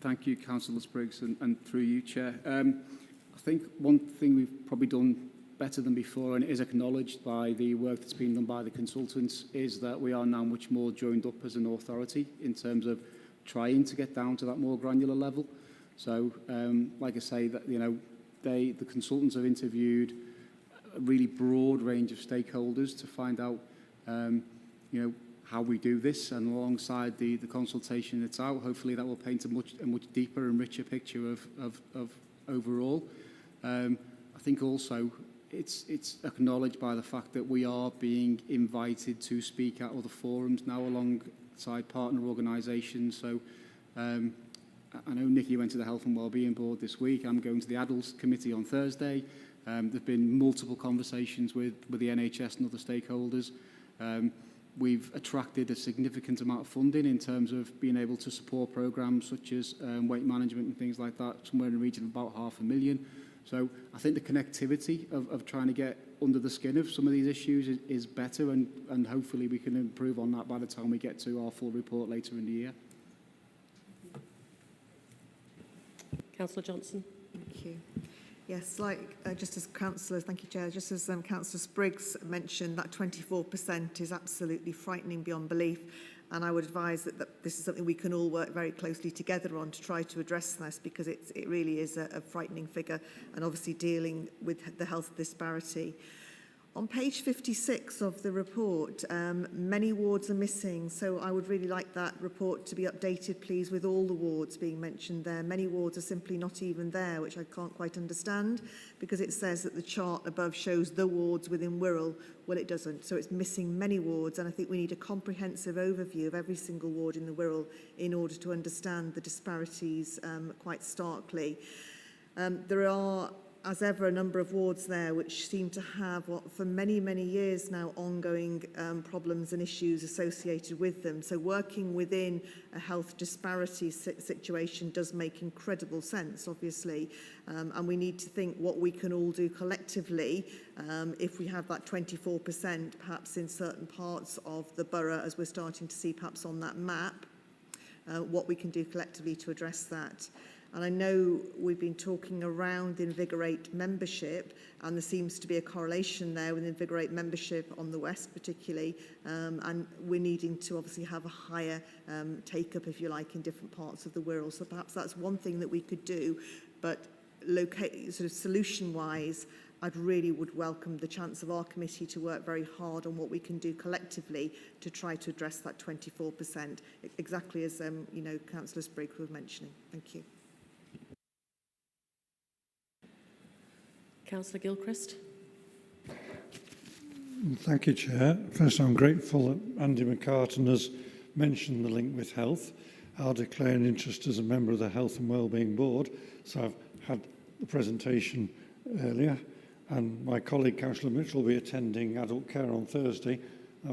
Thank you, Councillor Spriggs, and through you, Chair. I think one thing we've probably done better than before, and it is acknowledged by the work that's been done by the consultants, is that we are now much more joined up as an authority in terms of trying to get down to that more granular level. So, like I say, that the consultants have interviewed a really broad range of stakeholders to find out, how we do this, and alongside the consultation that's out, hopefully that will paint a much deeper and richer picture of overall. I think also it's acknowledged by the fact that we are being invited to speak at other forums now alongside partner organisations. So I know Nikki went to the Health and Wellbeing Board this week. I'm going to the Adults Committee on Thursday. There've been multiple conversations with the NHS and other stakeholders. we've attracted a significant amount of funding in terms of being able to support programmes such as weight management and things like that, somewhere in the region of about £500,000. So I think the connectivity of trying to get under the skin of some of these issues is better, and hopefully we can improve on that by the time we get to our full report later in the year. Councillor Johnson. Thank you. Yes, just as Councillor, thank you, Chair, just as Councillor Spriggs mentioned, that 24% is absolutely frightening beyond belief. And I would advise that this is something we can all work very closely together on to try to address this, because it really is a frightening figure, and obviously dealing with the health disparity. On page 56 of the report, many wards are missing, so I would really like that report to be updated, please, with all the wards being mentioned there. Many wards are simply not even there, which I can't quite understand, because it says that the chart above shows the wards within Wirral. Well, it doesn't, so it's missing many wards, and I think we need a comprehensive overview of every single ward in the Wirral in order to understand the disparities quite starkly. There are, as ever, a number of wards there which seem to have, for many, many years now, ongoing problems and issues associated with them. So working within a health disparity situation does make incredible sense, obviously, and we need to think what we can all do collectively if we have that 24%, perhaps in certain parts of the borough, as we're starting to see perhaps on that map, what we can do collectively to address that. And I know we've been talking around the Invigorate membership, and there seems to be a correlation there with Invigorate membership on the West particularly, and we're needing to obviously have a higher take-up, if you like, in different parts of the Wirral. So perhaps that's one thing that we could do, but sort of solution-wise, I'd really would welcome the chance of our committee to work very hard on what we can do collectively to try to address that 24%, exactly as Councillor Spriggs was mentioning. Thank you. Councillor Gilchrist. Thank you, Chair. First, I'm grateful that Andy McCartan has mentioned the link with health. I'll declare an interest as a member of the Health and Wellbeing Board, so I've had the presentation earlier, and my colleague Councillor Mitchell will be attending adult care on Thursday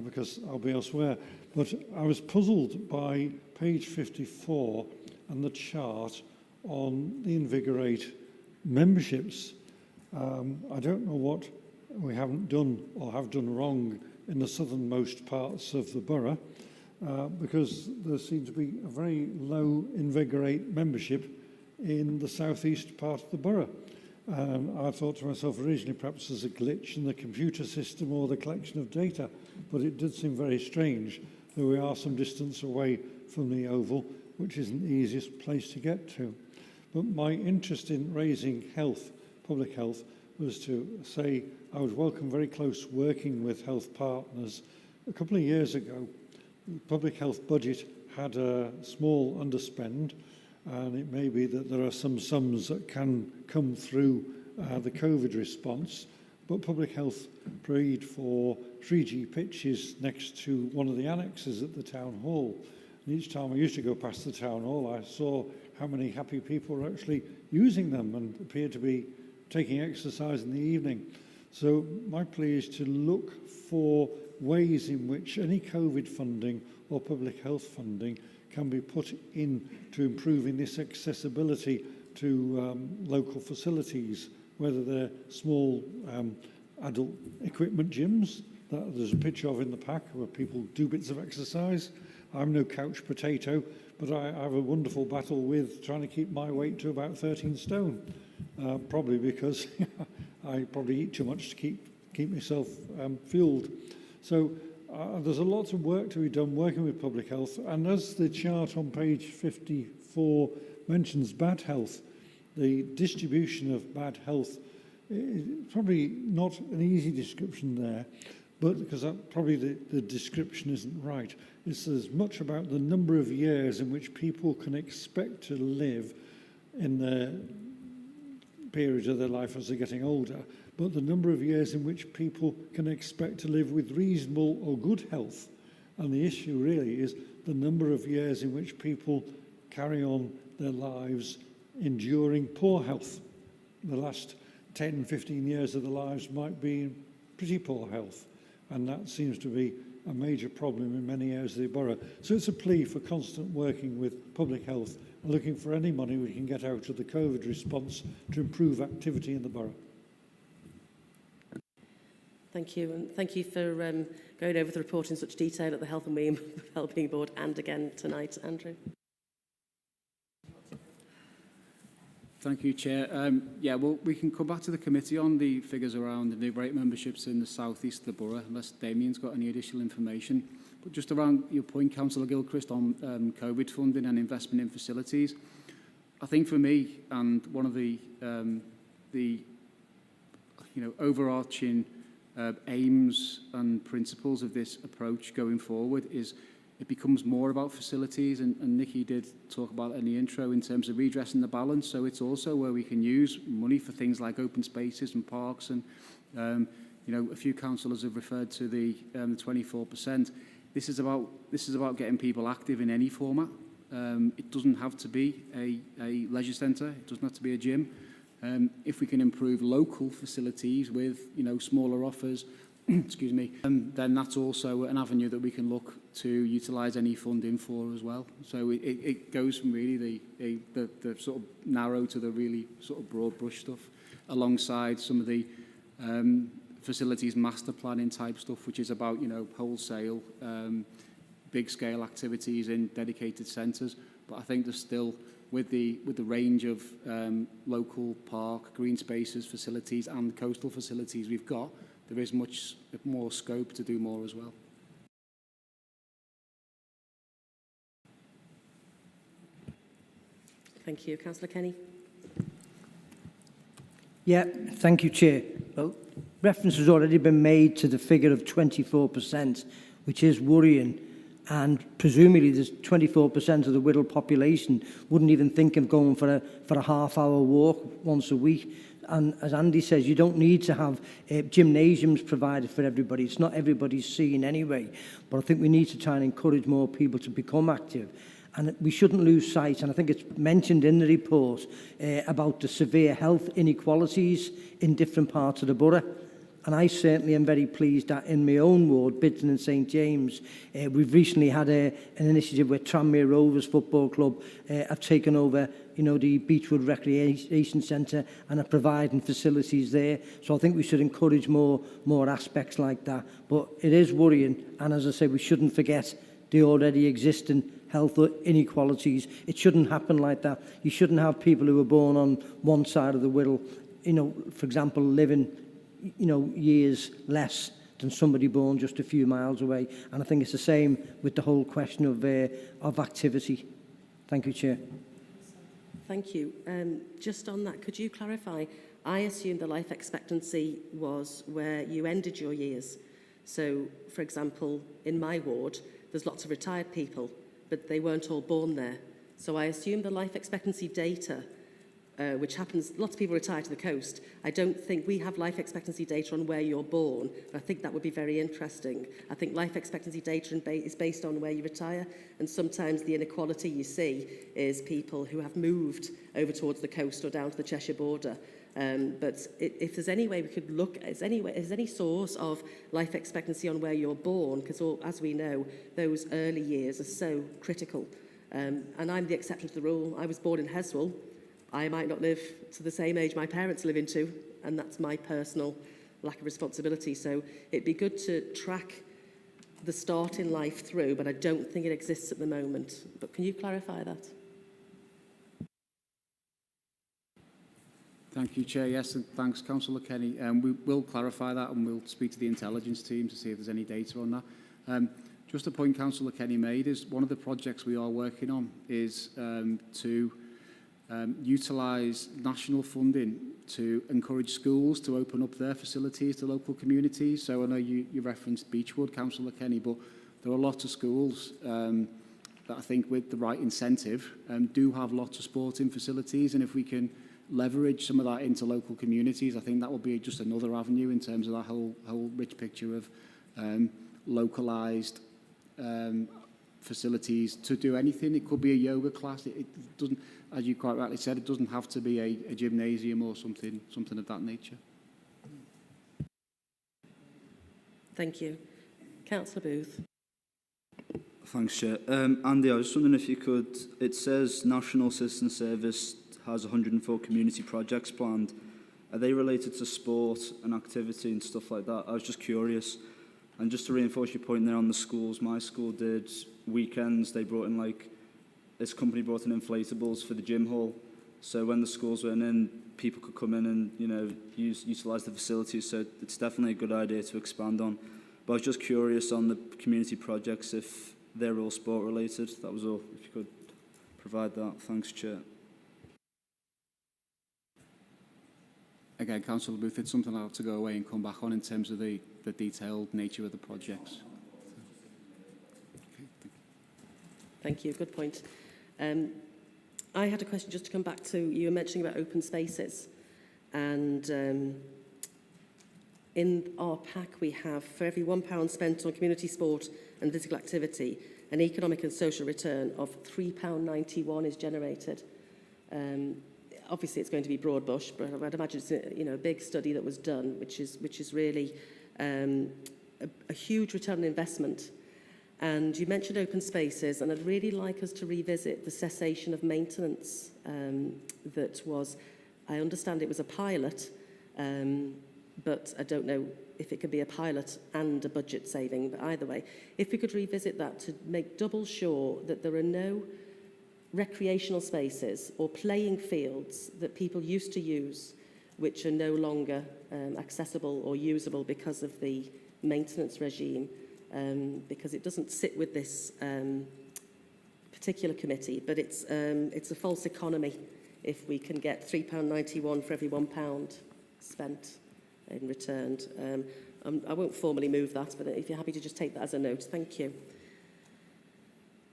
because I'll be elsewhere. But I was puzzled by page 54 and the chart on the Invigorate memberships. I don't know what we haven't done or have done wrong in the southernmost parts of the borough, because there seems to be a very low Invigorate membership in the southeast part of the borough. I thought to myself originally perhaps there's a glitch in the computer system or the collection of data, but it did seem very strange that we are some distance away from the Oval, which isn't the easiest place to get to. But my interest in raising health, public health, was to say I would welcome very close working with health partners. A couple of years ago, the public health budget had a small underspend, and it may be that there are some sums that can come through the COVID response, but public health prayed for 3G pitches next to one of the annexes at the town hall. And each time I used to go past the town hall, I saw how many happy people were actually using them and appeared to be taking exercise in the evening. So my plea is to look for ways in which any COVID funding or public health funding can be put in to improving this accessibility to local facilities, whether they're small adult equipment gyms that there's a picture of in the pack where people do bits of exercise. I'm no couch potato, but I have a wonderful battle with trying to keep my weight to about 13 stone, probably because I probably eat too much to keep myself fueled. So there's a lot of work to be done working with public health, and as the chart on page 54 mentions bad health, the distribution of bad health is probably not an easy description there, but because probably the description isn't right. It's as much about the number of years in which people can expect to live in the period of their life as they're getting older, but the number of years in which people can expect to live with reasonable or good health. And the issue really is the number of years in which people carry on their lives enduring poor health. The last 10, 15 years of their lives might be in pretty poor health, and that seems to be a major problem in many areas of the borough. So it's a plea for constant working with public health and looking for any money we can get out of the COVID response to improve activity in the borough. Thank you, and thank you for going over the report in such detail at the Health and Wellbeing Board and again tonight, Andrew. Thank you, Chair. Yeah, well, we can come back to the committee on the figures around the new rate memberships in the south east of the borough, unless Damien's got any additional information. But just around your point, Councillor Gilchrist, on COVID funding and investment in facilities, I think for me, and one of the overarching aims and principles of this approach going forward is it becomes more about facilities, and Nikki did talk about it in the intro in terms of redressing the balance. So it's also where we can use money for things like open spaces and parks, and a few councillors have referred to the 24%. This is about getting people active in any format. It doesn't have to be a leisure centre. It doesn't have to be a gym. If we can improve local facilities with smaller offers, excuse me, then that's also an avenue that we can look to utilise any funding for as well. So it goes from really the sort of narrow to the really sort of broad brush stuff, alongside some of the facilities master planning type stuff, which is about wholesale, big scale activities in dedicated centres. But I think there's still, with the range of local park, green spaces, facilities and coastal facilities we've got, there is much more scope to do more as well. Thank you. Councillor Kenny. Yeah, thank you, Chair. Well, reference has already been made to the figure of 24%, which is worrying. And presumably there's 24% of the Wirral population wouldn't even think of going for a half-hour walk once a week. And as Andy says, you don't need to have gymnasiums provided for everybody. It's not everybody's scene anyway. But I think we need to try and encourage more people to become active. And we shouldn't lose sight, and I think it's mentioned in the report, about the severe health inequalities in different parts of the borough. And I certainly am very pleased that in my own ward, Bidden and St James, we've recently had an initiative where Tranmere Rovers Football Club have taken over, the Beechwood Recreation Centre and are providing facilities there. So I think we should encourage more aspects like that. But it is worrying, and as I say, we shouldn't forget the already existing health inequalities. It shouldn't happen like that. You shouldn't have people who are born on one side of the Wirral, for example, living years less than somebody born just a few miles away. And I think it's the same with the whole question of activity. Thank you, Chair. Thank you. Just on that, could you clarify? I assume the life expectancy was where you ended your years. So, for example, in my ward, there's lots of retired people, but they weren't all born there. So I assume the life expectancy data, which happens, lots of people retire to the coast. I don't think we have life expectancy data on where you're born. I think that would be very interesting. I think life expectancy data is based on where you retire, and sometimes the inequality you see is people who have moved over towards the coast or down to the Cheshire border. But if there's any way we could look, is any source of life expectancy on where you're born, because as we know, those early years are so critical. And I'm the exception to the rule. I was born in Heswell. I might not live to the same age my parents live into, and that's my personal lack of responsibility. So it'd be good to track the start in life through, but I don't think it exists at the moment. But can you clarify that? Thank you, Chair. Yes, and thanks, Councillor Kenny. We will clarify that, and we'll speak to the intelligence team to see if there's any data on that. Just a point Councillor Kenny made is one of the projects we are working on is to utilise national funding to encourage schools to open up their facilities to local communities. So I know you referenced Beechwood, Councillor Kenny, but there are lots of schools that I think with the right incentive do have lots of sporting facilities, and if we can leverage some of that into local communities, I think that will be just another avenue in terms of that whole rich picture of localised facilities to do anything. It could be a yoga class. It doesn't, as you quite rightly said, it doesn't have to be a gymnasium or something of that nature. Thank you. Councillor Booth. Thanks, Chair. Andy, I was just wondering if you could, it says National Assistance Service has 104 community projects planned. Are they related to sport and activity and stuff like that? I was just curious. And just to reinforce your point there on the schools, my school did weekends. They brought in, like, this company brought in inflatables for the gym hall. So when the schools weren't in, people could come in and, you know, utilise the facilities. So it's definitely a good idea to expand on. But I was just curious on the community projects, if they're all sport related. That was all. If you could provide that. Thanks, Chair. Again, Councillor Booth, it's something I'll have to go away and come back on in terms of the detailed nature of the projects. Thank you. Good point. I had a question just to come back to, you were mentioning about open spaces. And in our pack, we have, for every £1 spent on community sport and physical activity, an economic and social return of £3.91 is generated. Obviously, it's going to be broad brush, but I'd imagine it's a big study that was done, which is really a huge return on investment. And you mentioned open spaces, and I'd really like us to revisit the cessation of maintenance that was, I understand it was a pilot, but I don't know if it could be a pilot and a budget saving, but either way, if we could revisit that to make double sure that there are no recreational spaces or playing fields that people used to use which are no longer accessible or usable because of the maintenance regime, because it doesn't sit with this particular committee, but it's a false economy if we can get £3.91 for every £1 spent in return. I won't formally move that, but if you're happy to just take that as a note, thank you.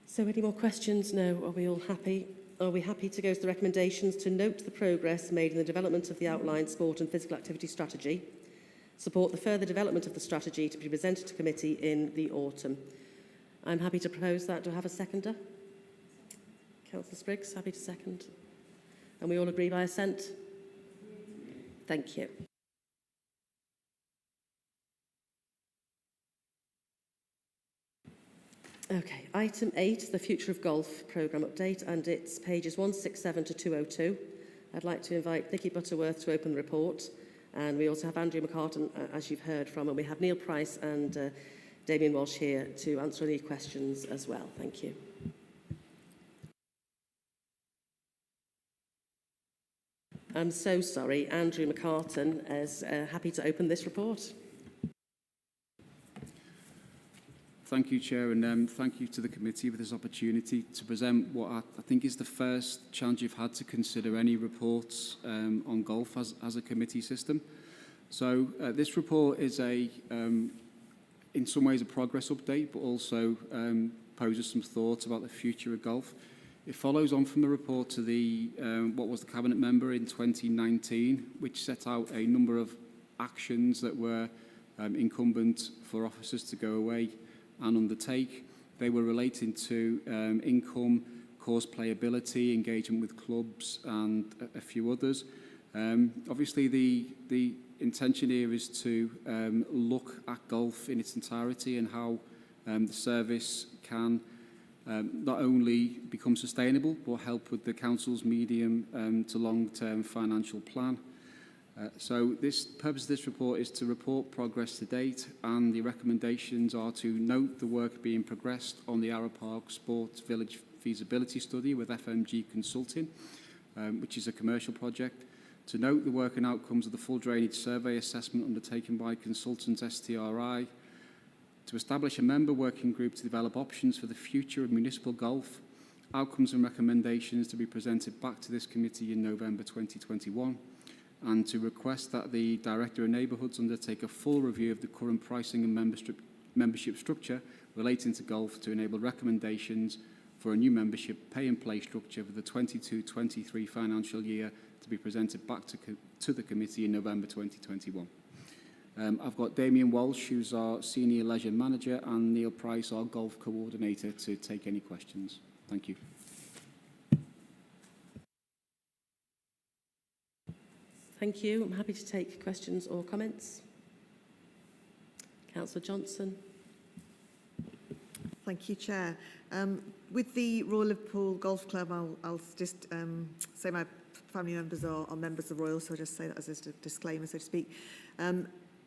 So any more questions? No. Are we all happy? Are we happy to go to the recommendations to note the progress made in the development of the outlined sport and physical activity strategy, support the further development of the strategy to be presented to committee in the autumn? I'm happy to propose that. Do I have a seconder? Councillor Spriggs, happy to second. And we all agree by assent? Thank you. Okay, item 8, the Future of Golf programme update, and it's pages 167 to 202. I'd like to invite Nicky Butterworth to open the report, and we also have Andrew McCartan, as you've heard from, and we have Neil Price and Damien Walsh here to answer any questions as well. Thank you. I'm so sorry, Andrew McCartan is happy to open this report. Thank you, Chair, and thank you to the committee for this opportunity to present what I think is the first chance you've had to consider any reports on golf as a committee system. So this report is in some ways a progress update, but also poses some thoughts about the future of golf. It follows on from the report to the what was the Cabinet member in 2019, which set out a number of actions that were incumbent for officers to go away and undertake. They were relating to income, course playability, engagement with clubs, and a few others. Obviously, the intention here is to look at golf in its entirety and how the service can not only become sustainable, but help with the Council's medium to long-term financial plan. So the purpose of this report is to report progress to date, and the recommendations are to note the work being progressed on the Arrow Park Sports Village feasibility study with FMG Consulting, which is a commercial project, to note the work and outcomes of the full drainage survey assessment undertaken by consultants STRI, to establish a member working group to develop options for the future of municipal golf, outcomes and recommendations to be presented back to this committee in November 2021, and to request that the Director of Neighbourhoods undertake a full review of the current pricing and membership structure relating to golf to enable recommendations for a new membership pay-and-play structure for the 22-23 financial year to be presented back to the committee in November 2021. I've got Damien Walsh, who's our Senior Leisure Manager, and Neil Price, our Golf Coordinator, to take any questions. Thank you. Thank you. I'm happy to take questions or comments. Councillor Johnson. Thank you, Chair. With the Royal Liverpool Golf Club, I'll just say my family members are members of Royal, so I'll just say that as a disclaimer, so to speak.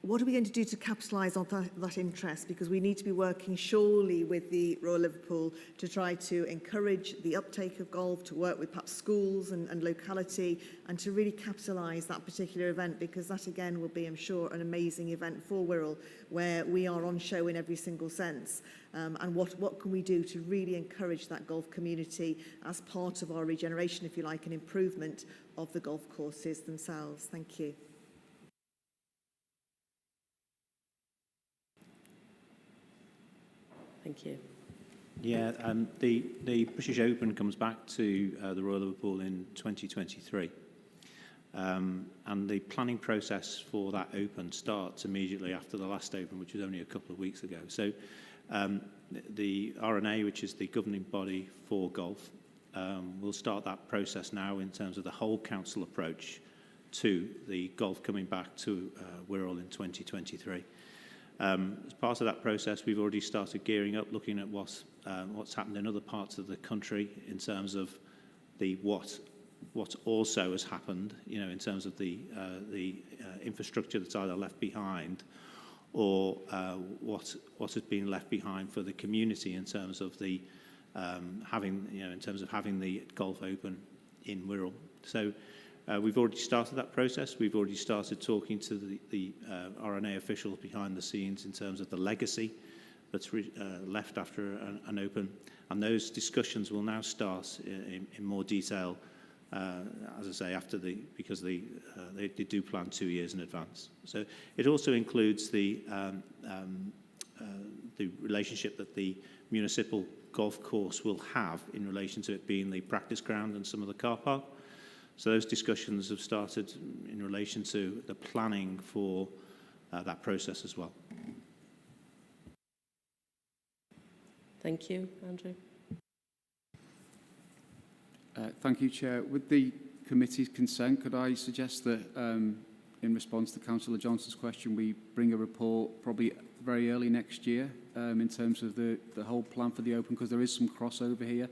What are we going to do to capitalise on that interest? Because we need to be working surely with the Royal Liverpool to try to encourage the uptake of golf, to work with perhaps schools and locality, and to really capitalise that particular event, because that again will be, I'm sure, an amazing event for Wirral, where we are on show in every single sense. And what can we do to really encourage that golf community as part of our regeneration, if you like, and improvement of the golf courses themselves? Thank you. Thank you. Yeah, the British Open comes back to the Royal Liverpool in 2023. And the planning process for that Open starts immediately after the last Open, which was only a couple of weeks ago. So the RNA, which is the governing body for golf, will start that process now in terms of the whole council approach to the golf coming back to Wirral in 2023. As part of that process, we've already started gearing up, looking at what's happened in other parts of the country in terms of the what also has happened, you know, in terms of the infrastructure that's either left behind or what has been left behind for the community in terms of the having the Golf Open in Wirral. So. We've already started that process. We've already started talking to the RNA officials behind the scenes in terms of the legacy that's left after an Open. And those discussions will now start in more detail, as I say, because they do plan 2 years in advance. So it also includes the relationship that the municipal golf course will have in relation to it being the practice ground and some of the car park. So those discussions have started in relation to the planning for that process as well. Thank you, Andrew. Thank you, Chair. With the committee's consent, could I suggest that in response to Councillor Johnson's question, we bring a report probably very early next year in terms of the whole plan for the Open, because there is some crossover here.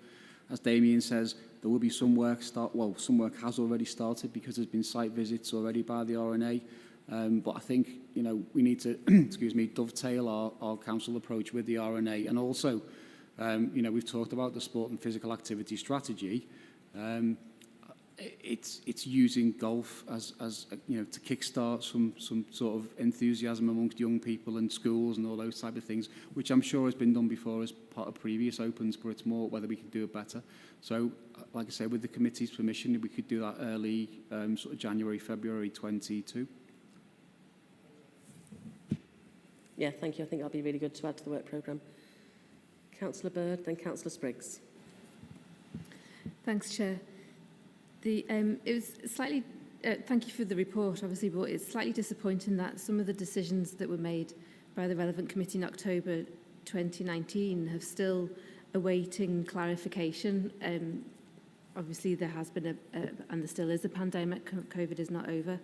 As Damien says, there will be some work some work has already started because there's been site visits already by the RNA. But I think, you know, we need to, dovetail our council approach with the RNA. And also, you know, we've talked about the sport and physical activity strategy. It's using golf as you know, to kickstart some sort of enthusiasm amongst young people and schools and all those type of things, which I'm sure has been done before as part of previous Opens, but it's more whether we can do it better. So, like I said, with the committee's permission, we could do that early, sort of January, February 22. Yeah, thank you. I think that'll be really good to add to the work programme. Councillor Bird, then Councillor Spriggs. Thanks, Chair. It was slightly, thank you for the report, obviously, but it's slightly disappointing that some of the decisions that were made by the relevant committee in October 2019 have still awaiting clarification. Obviously, there has been and there still is a pandemic. COVID is not over,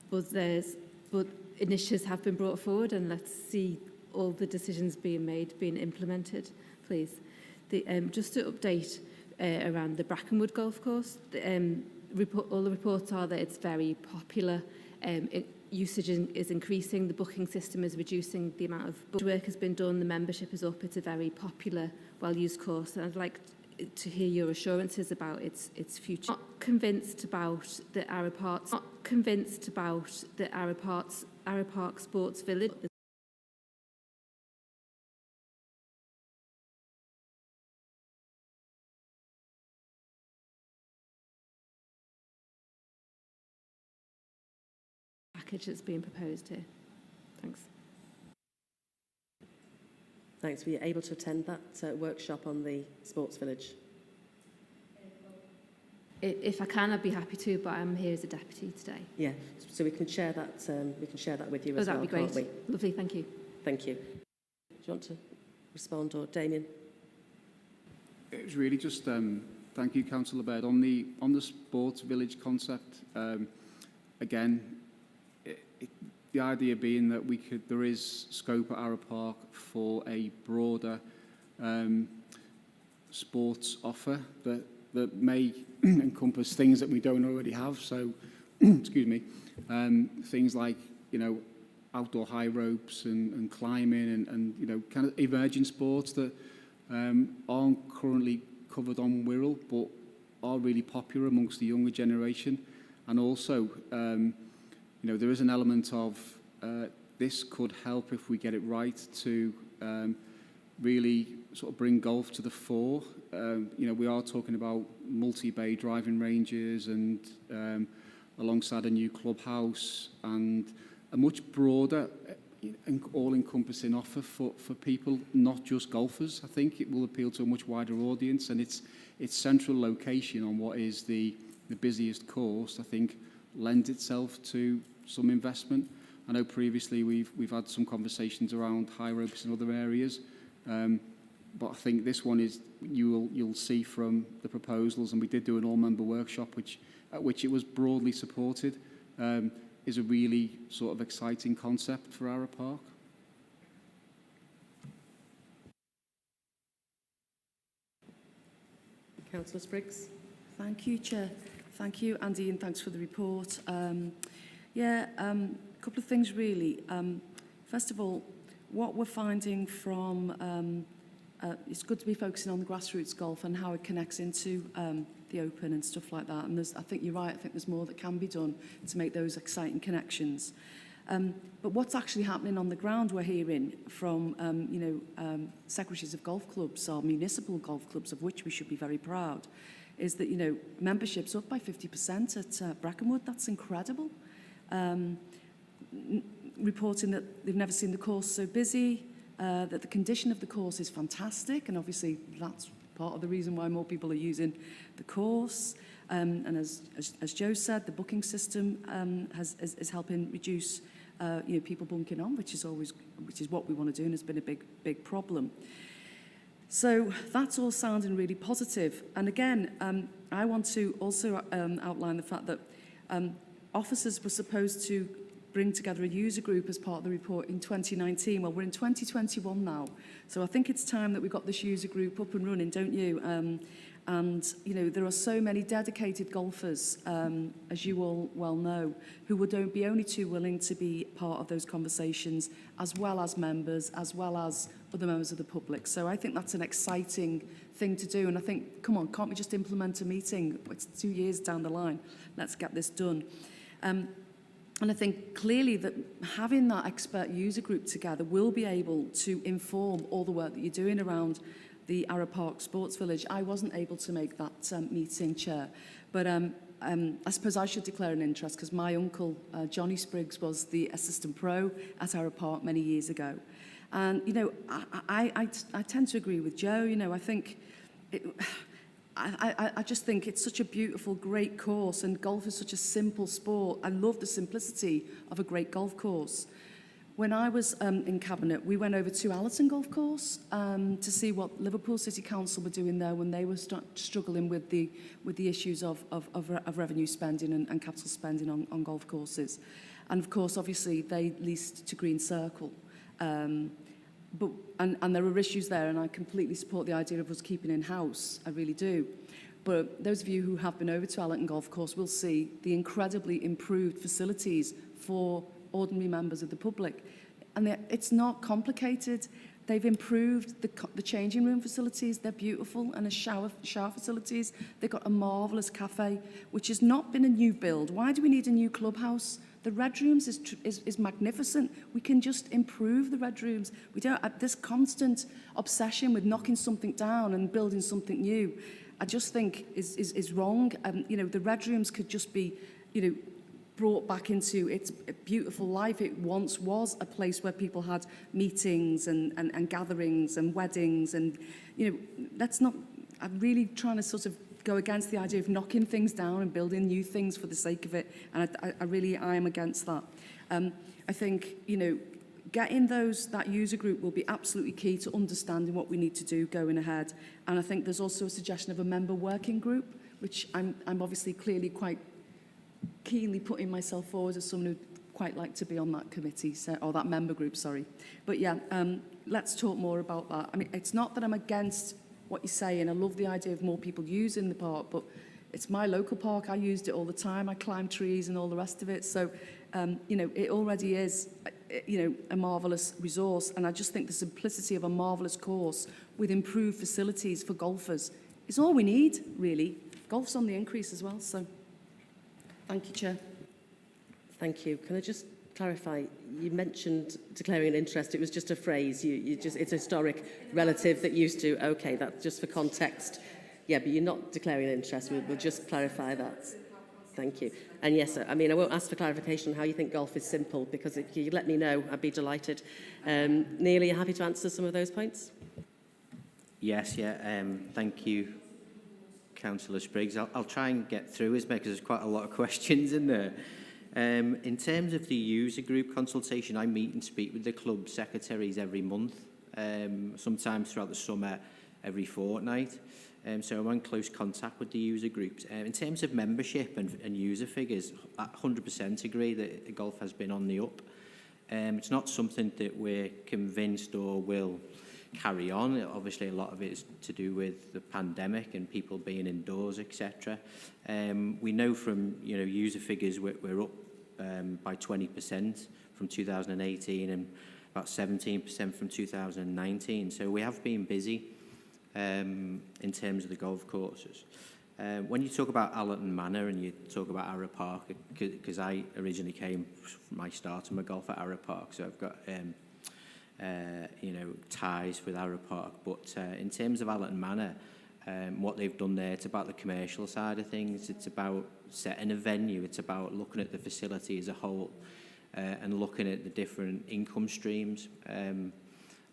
but initiatives have been brought forward, and let's see all the decisions being implemented, please. Just to update around the Brackenwood Golf Course, all the reports are that it's very popular. Usage is increasing, the booking system is reducing, the amount of work has been done, the membership is up. It's a very popular, well-used course, and I'd like to hear your assurances about its future. Not convinced about the Arrow Park Sports Village. Package that's being proposed here. Thanks. Thanks. Were you able to attend that workshop on the Sports Village? If I can, I'd be happy to, but I'm here as a deputy today. Yeah, so we can share that. We can share that with you as well. That'd be great. Lovely, thank you. Thank you. Do you want to respond, or Damien? It was really just thank you, Councillor Baird, on the Sports Village concept. Again, the idea being that there is scope at Arrow Park for a broader sports offer that may encompass things that we don't already have. So, excuse me, things like, you know, outdoor high ropes and climbing and you know, kind of emerging sports that aren't currently covered on Wirral, but are really popular amongst the younger generation. And also, you know, there is an element of this could help, if we get it right, to really sort of bring golf to the fore. You know, we are talking about multi-bay driving ranges and alongside a new clubhouse and a much broader and all-encompassing offer for people, not just golfers. I think it will appeal to a much wider audience, and its central location on what is the busiest course, I think, lends itself to some investment. I know previously we've had some conversations around high ropes in other areas, but I think this one is, you'll see from the proposals, and we did do an all-member workshop at which it was broadly supported, is a really sort of exciting concept for Ara Park. Councillor Spriggs. Thank you, Chair. Thank you, Andy, and thanks for the report. A couple of things really. First of all, what we're finding from, it's good to be focusing on the grassroots golf and how it connects into the Open and stuff like that. And I think you're right, I think there's more that can be done to make those exciting connections. But what's actually happening on the ground, we're hearing from, secretaries of golf clubs, or municipal golf clubs, of which we should be very proud, is that, you know, membership's up by 50% at Brackenwood. That's incredible. Reporting that they've never seen the course so busy, that the condition of the course is fantastic, and obviously that's part of the reason why more people are using the course. And as Joe said, the booking system is helping reduce people bunking on, which is what we want to do, and has been a big problem. So that's all sounding really positive. And again, I want to also outline the fact that officers were supposed to bring together a user group as part of the report in 2019. Well, we're in 2021 now, so I think it's time that we got this user group up and running, don't you? And, you know, there are so many dedicated golfers, as you all well know, who would be only too willing to be part of those conversations, as well as members, as well as other members of the public. So I think that's an exciting thing to do. And I think, come on, can't we just implement a meeting? It's 2 years down the line. Let's get this done. And I think clearly that having that expert user group together will be able to inform all the work that you're doing around the Ara Park Sports Village. I wasn't able to make that meeting, Chair, but I suppose I should declare an interest, because my uncle, Johnny Spriggs, was the assistant pro at Ara Park many years ago. And, you know, I tend to agree with Joe. You know, I think I just think it's such a beautiful, great course, and golf is such a simple sport. I love the simplicity of a great golf course. When I was in Cabinet, we went over to Allerton Golf Course to see what Liverpool City Council were doing there when they were struggling with the issues of revenue spending and capital spending on golf courses. And of course, obviously, they leased to Green Circle. But there are issues there, and I completely support the idea of us keeping in-house. I really do. But those of you who have been over to Allerton Golf Course will see the incredibly improved facilities for ordinary members of the public. And it's not complicated. They've improved the changing room facilities. They're beautiful, and shower facilities. They've got a marvellous cafe, which has not been a new build. Why do we need a new clubhouse? The Red Rooms is magnificent. We can just improve the Red Rooms. We don't have this constant obsession with knocking something down and building something new. I just think is wrong. You know, the Red Rooms could just be, you know, brought back into its beautiful life. It once was a place where people had meetings and gatherings and weddings, and, you know, let's not, I'm really trying to sort of go against the idea of knocking things down and building new things for the sake of it, and I am against that. I think, you know, getting that user group will be absolutely key to understanding what we need to do going ahead. And I think there's also a suggestion of a member working group, which I'm obviously clearly quite keenly putting myself forward as someone who quite like to be on that committee, so, or that member group, sorry. But yeah, let's talk more about that. I mean, it's not that I'm against what you say, and I love the idea of more people using the park, but it's my local park. I used it all the time. I climb trees and all the rest of it. So, you know, it already is, you know, a marvellous resource. And I just think the simplicity of a marvellous course with improved facilities for golfers is all we need, really. Golf's on the increase as well. So, thank you, Chair. Thank you. Can I just clarify? You mentioned declaring an interest. It was just a phrase. You just, it's a historic relative that used to. Okay, that's just for context. Yeah, but you're not declaring an interest. We'll just clarify that. Thank you. And yes, I mean, I won't ask for clarification on how you think golf is simple, because if you let me know, I'd be delighted. Neil, are you happy to answer some of those points? Yes, yeah. Thank you, Councillor Spriggs. I'll try and get through as many, because there's quite a lot of questions in there. In terms of the user group consultation, I meet and speak with the club secretaries every month, sometimes throughout the summer, every fortnight. So I'm in close contact with the user groups. In terms of membership and user figures, I 100% agree that golf has been on the up. It's not something that we're convinced or will carry on. Obviously, a lot of it is to do with the pandemic and people being indoors, etc. We know from user figures we're up by 20% from 2018 and about 17% from 2019. So we have been busy in terms of the golf courses. When you talk about Allerton Manor and you talk about Arrow Park, because I originally came from my start in my golf at Arrow Park, so I've got ties with Arrow Park. But in terms of Allerton Manor, what they've done there, it's about the commercial side of things. It's about setting a venue. It's about looking at the facility as a whole and looking at the different income streams.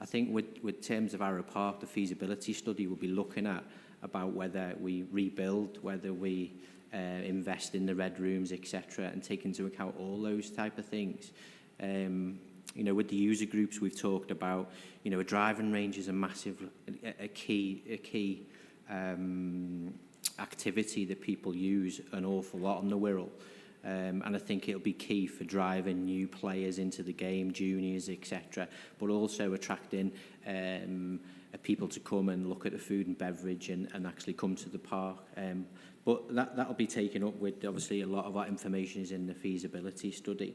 I think with terms of Arrow Park, the feasibility study will be looking at about whether we rebuild, whether we invest in the red rooms, etc., and take into account all those type of things. With the user groups, we've talked about, a driving range is a key activity that people use an awful lot on the Wirral. And I think it'll be key for driving new players into the game, juniors, etc., but also attracting people to come and look at the food and beverage and actually come to the park. But that'll be taken up with, obviously, a lot of that information is in the feasibility study.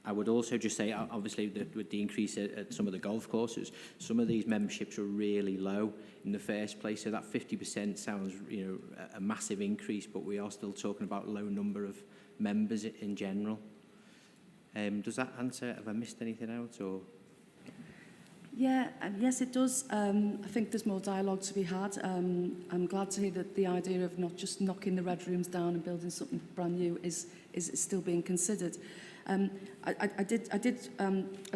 I would also just say, obviously, that with the increase at some of the golf courses, some of these memberships are really low in the first place. So that 50% sounds, a massive increase, but we are still talking about a low number of members in general. Does that answer? Have I missed anything out? Or? Yeah, yes, it does. I think there's more dialogue to be had. I'm glad to hear that the idea of not just knocking the red rooms down and building something brand new is still being considered. I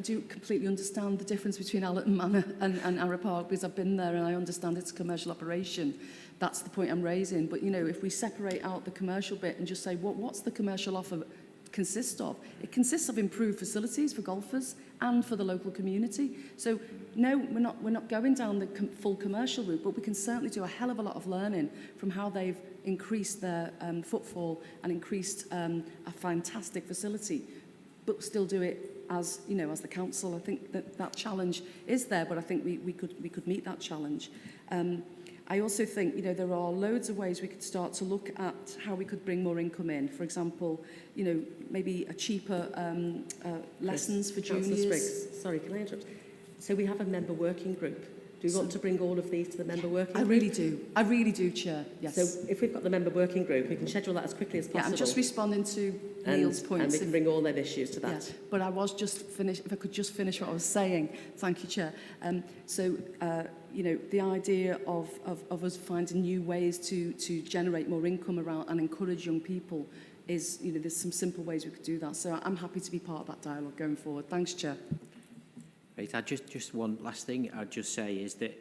do completely understand the difference between Allerton Manor and Arrow Park, because I've been there and I understand it's a commercial operation. That's the point I'm raising. But, if we separate out the commercial bit and just say, what's the commercial offer consist of? It consists of improved facilities for golfers and for the local community. So, no, we're not going down the full commercial route, but we can certainly do a hell of a lot of learning from how they've increased their footfall and increased a fantastic facility, but still do it as as the council. I think that challenge is there, but I think we could meet that challenge. I also think there are loads of ways we could start to look at how we could bring more income in. For example, maybe a cheaper lessons for juniors. Spriggs, sorry, can I interrupt? So we have a member working group. Do we want to bring all of these to the member working group? I really do, Chair, yes. So if we've got the member working group, we can schedule that as quickly as possible. Yeah, I'm just responding to Neil's points. And we can bring all their issues to that. Yeah, but I was just finished, if I could just finish what I was saying. Thank you, Chair. The idea of us finding new ways to generate more income around and encourage young people is, there's some simple ways we could do that. So I'm happy to be part of that dialogue going forward. Thanks, Chair. Right, just one last thing I'd just say is that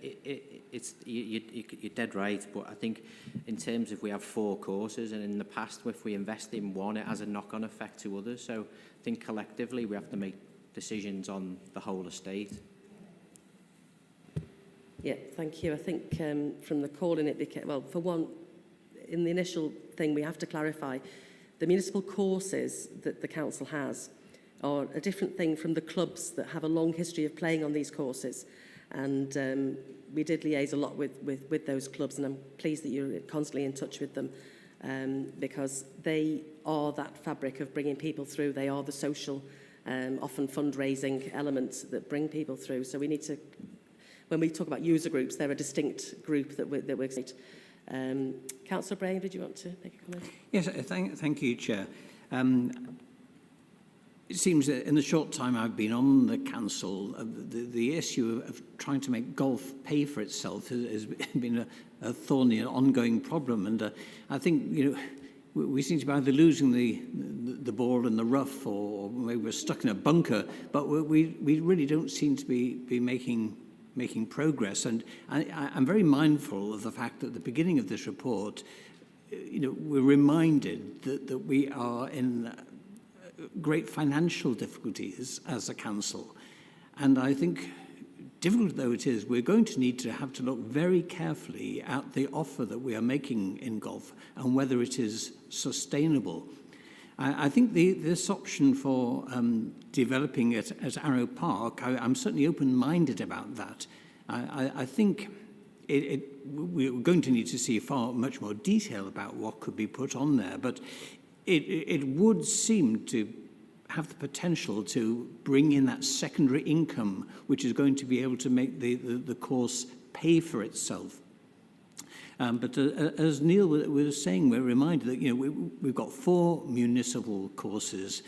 you're dead right, but I think in terms of we have 4 courses, and in the past, if we invest in one, it has a knock-on effect to others. So I think collectively we have to make decisions on the whole estate. Yeah, thank you. I think from the call in it became, well, for one, in the initial thing, we have to clarify The municipal courses that the council has are a different thing from the clubs that have a long history of playing on these courses. And we did liaise a lot with those clubs, and I'm pleased that you're constantly in touch with them, because they are that fabric of bringing people through. They are the social, often fundraising elements that bring people through. So we need to, when we talk about user groups, they're a distinct group that we're Councillor Braham, did you want to make a comment? Yes, thank you, Chair. It seems that in the short time I've been on the council, the issue of trying to make golf pay for itself has been a thorny and ongoing problem. And I think, we seem to be either losing the ball in the rough, or maybe we're stuck in a bunker, but we really don't seem to be making progress. And I'm very mindful of the fact that at the beginning of this report, we're reminded that we are in great financial difficulties as a council. And I think, difficult though it is, we're going to need to have to look very carefully at the offer that we are making in golf and whether it is sustainable. I think this option for developing it as Arrow Park, I'm certainly open-minded about that. I think we're going to need to see much more detail about what could be put on there, but it would seem to have the potential to bring in that secondary income, which is going to be able to make the course pay for itself. But as Neil was saying, we're reminded that we've got 4 municipal courses,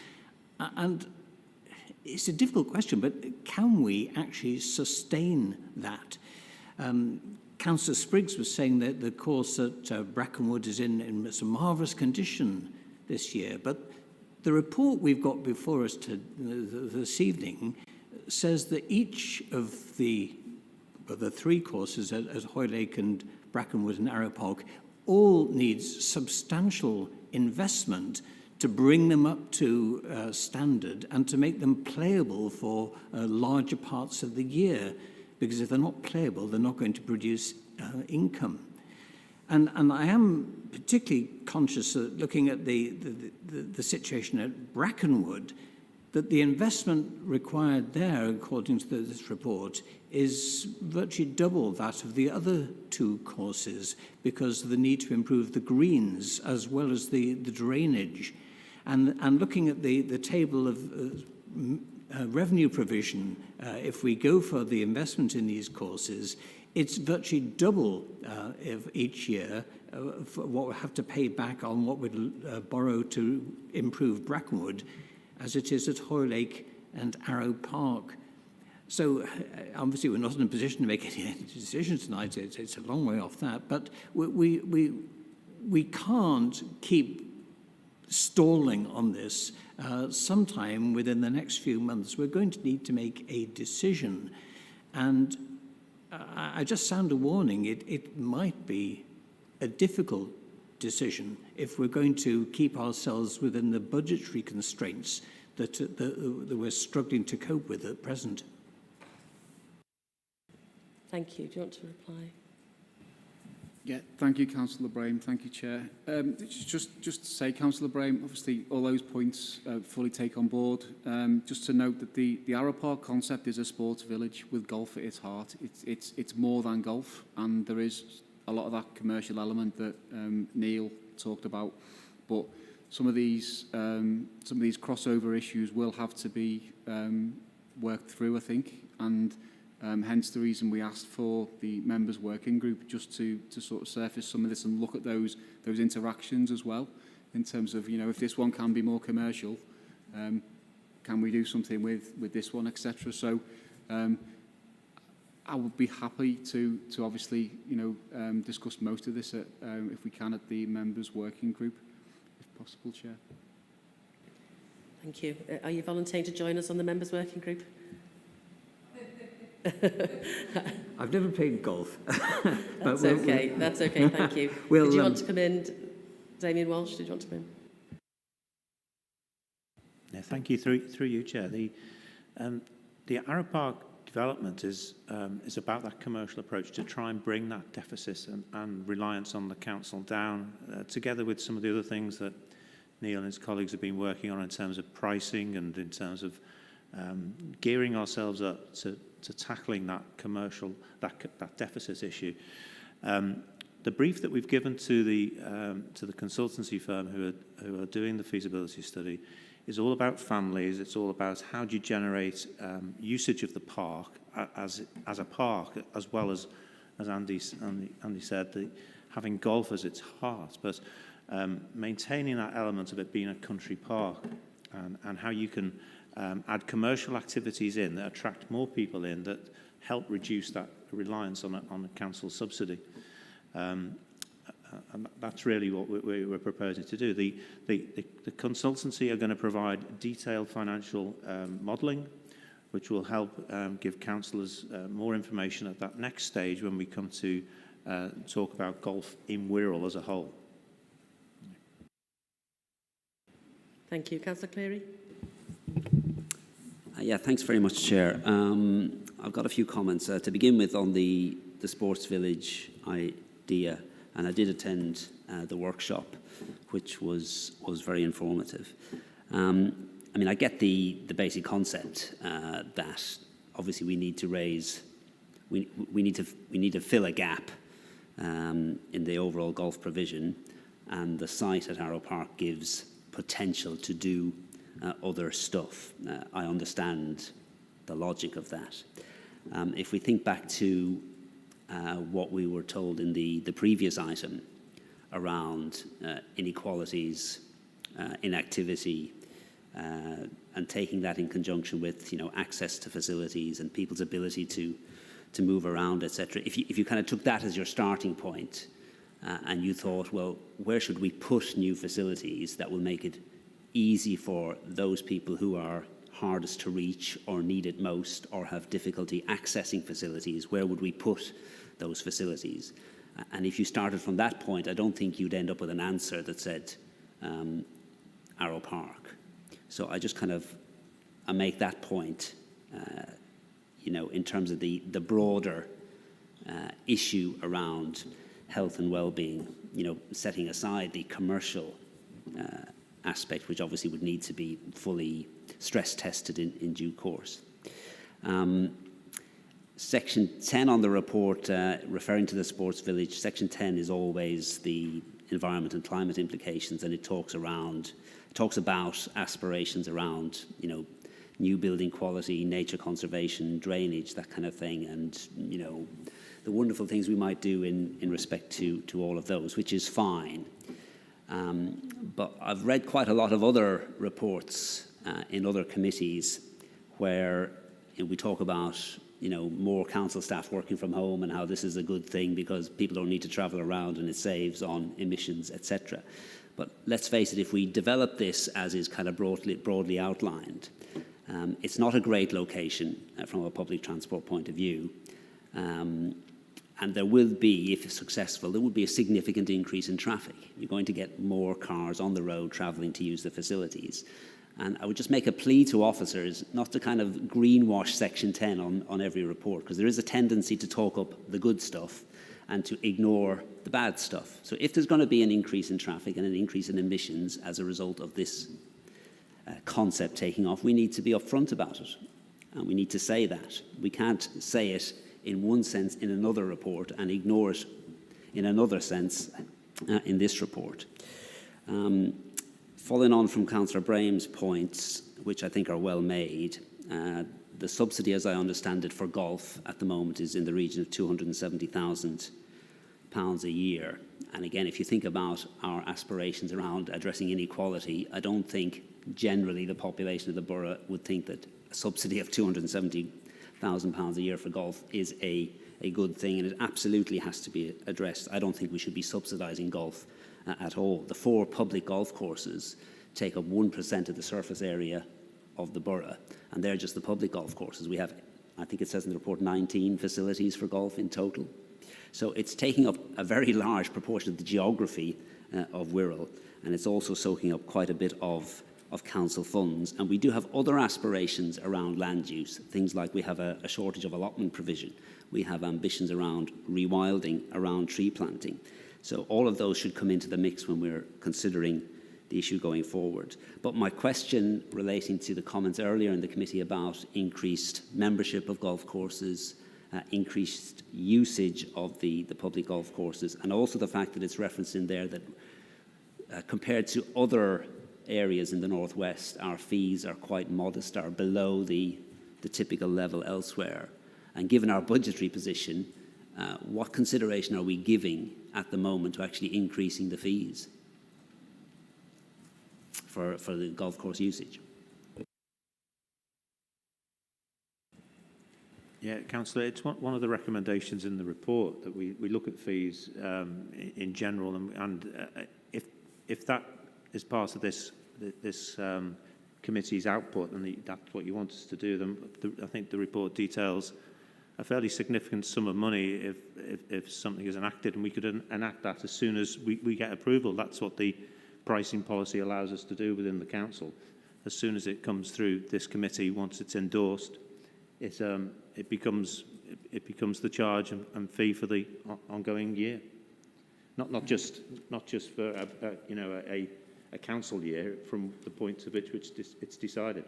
and it's a difficult question, but can we actually sustain that? Councillor Spriggs was saying that the course at Brackenwood is in some marvellous condition this year, but the report we've got before us this evening says that each of the 3 courses at Hoylake and Brackenwood and Arrow Park all needs substantial investment to bring them up to standard and to make them playable for larger parts of the year, because if they're not playable, they're not going to produce income. And I am particularly conscious of looking at the situation at Brackenwood, that the investment required there, according to this report, is virtually double that of the other 2 courses, because of the need to improve the greens as well as the drainage. And looking at the table of revenue provision, if we go for the investment in these courses, it's virtually double each year for what we have to pay back on what we'd borrow to improve Brackenwood, as it is at Hoylake and Arrow Park. So obviously we're not in a position to make any decisions tonight. It's a long way off that, but we can't keep stalling on this. Sometime within the next few months, we're going to need to make a decision. And I just sound a warning. It might be a difficult decision if we're going to keep ourselves within the budgetary constraints that we're struggling to cope with at present. Thank you. Do you want to reply? Yeah, thank you, Councillor Braham. Thank you, Chair. Just to say, Councillor Braham, obviously all those points fully take on board. Just to note that the Arrow Park concept is a sports village with golf at its heart. It's more than golf, and there is a lot of that commercial element that Neil talked about. But some of these crossover issues will have to be worked through, I think, and hence the reason we asked for the members' working group, just to sort of surface some of this and look at those interactions as well, in terms of, if this one can be more commercial, can we do something with this one, etc. So I would be happy to obviously, discuss most of this if we can at the members' working group, if possible, Chair. Thank you. Are you volunteering to join us on the members' working group? I've never played golf. That's okay. That's okay. Thank you. Did you want to come in, Damien Walsh? Did you want to come in? Yeah, thank you. Through you, Chair. The Arrow Park development is about that commercial approach to try and bring that deficit and reliance on the council down, together with some of the other things that Neil and his colleagues have been working on in terms of pricing and in terms of gearing ourselves up to tackling that that deficit issue. The brief that we've given to the consultancy firm who are doing the feasibility study is all about families. It's all about how do you generate usage of the park as a park, as well as Andy said, having golf as its heart, but maintaining that element of it being a country park, and how you can add commercial activities in that attract more people in, that help reduce that reliance on a council subsidy. And that's really what we're proposing to do. The consultancy are going to provide detailed financial modelling, which will help give councillors more information at that next stage when we come to talk about golf in Wirral as a whole. Thank you. Councillor Cleary. Yeah, thanks very much, Chair. I've got a few comments. To begin with, on the sports village idea, and I did attend the workshop, which was very informative. I mean, I get the basic concept that obviously we need to raise, we need to fill a gap in the overall golf provision, and the site at Arrow Park gives potential to do other stuff. I understand the logic of that. If we think back to what we were told in the previous item around inequalities, inactivity, and taking that in conjunction with access to facilities and people's ability to move around, etc. If you kind of took that as your starting point and you thought, well, where should we put new facilities that will make it easy for those people who are hardest to reach or need it most or have difficulty accessing facilities, where would we put those facilities? And if you started from that point, I don't think you'd end up with an answer that said Arrow Park. So I just kind of make that point, in terms of the broader issue around health and well-being, setting aside the commercial aspect, which obviously would need to be fully stress tested in due course. Section 10 on the report, referring to the sports village, Section 10 is always the environment and climate implications, and it talks about aspirations around, new building quality, nature conservation, drainage, that kind of thing, and, the wonderful things we might do in respect to all of those, which is fine. But I've read quite a lot of other reports in other committees where we talk about more council staff working from home and how this is a good thing because people don't need to travel around and it saves on emissions, etc. But let's face it, if we develop this as is kind of broadly outlined, it's not a great location from a public transport point of view. And there will be, if successful, there will be a significant increase in traffic. You're going to get more cars on the road travelling to use the facilities. And I would just make a plea to officers not to kind of greenwash Section 10 on every report, because there is a tendency to talk up the good stuff and to ignore the bad stuff. So if there's going to be an increase in traffic and an increase in emissions as a result of this concept taking off, we need to be upfront about it. And we need to say that. We can't say it in one sense in another report and ignore it in another sense in this report. Following on from Councillor Braham's points, which I think are well made, the subsidy, as I understand it, for golf at the moment is in the region of £270,000 a year. And again, if you think about our aspirations around addressing inequality, I don't think generally the population of the borough would think that a subsidy of £270,000 a year for golf is a good thing, and it absolutely has to be addressed. I don't think we should be subsidising golf at all. The 4 public golf courses take up 1% of the surface area of the borough, and they're just the public golf courses. We have, I think it says in the report, 19 facilities for golf in total. So it's taking up a very large proportion of the geography of Wirral, and it's also soaking up quite a bit of council funds. And we do have other aspirations around land use, things like we have a shortage of allotment provision. We have ambitions around rewilding, around tree planting. So all of those should come into the mix when we're considering issue going forward. But my question relating to the comments earlier in the committee about increased membership of golf courses, increased usage of the public golf courses, and also the fact that it's referenced in there that compared to other areas in the northwest, our fees are quite modest, are below the typical level elsewhere. And given our budgetary position, what consideration are we giving at the moment to actually increasing the fees for the golf course usage? Yeah, Councillor, it's one of the recommendations in the report that we look at fees in general, and if that is part of this committee's output, and that's what you want us to do, then I think the report details a fairly significant sum of money if something is enacted, and we could enact that as soon as we get approval. That's what the pricing policy allows us to do within the council. As soon as it comes through this committee, once it's endorsed, it becomes the charge and fee for the ongoing year, not just for a council year from the point at which it's decided.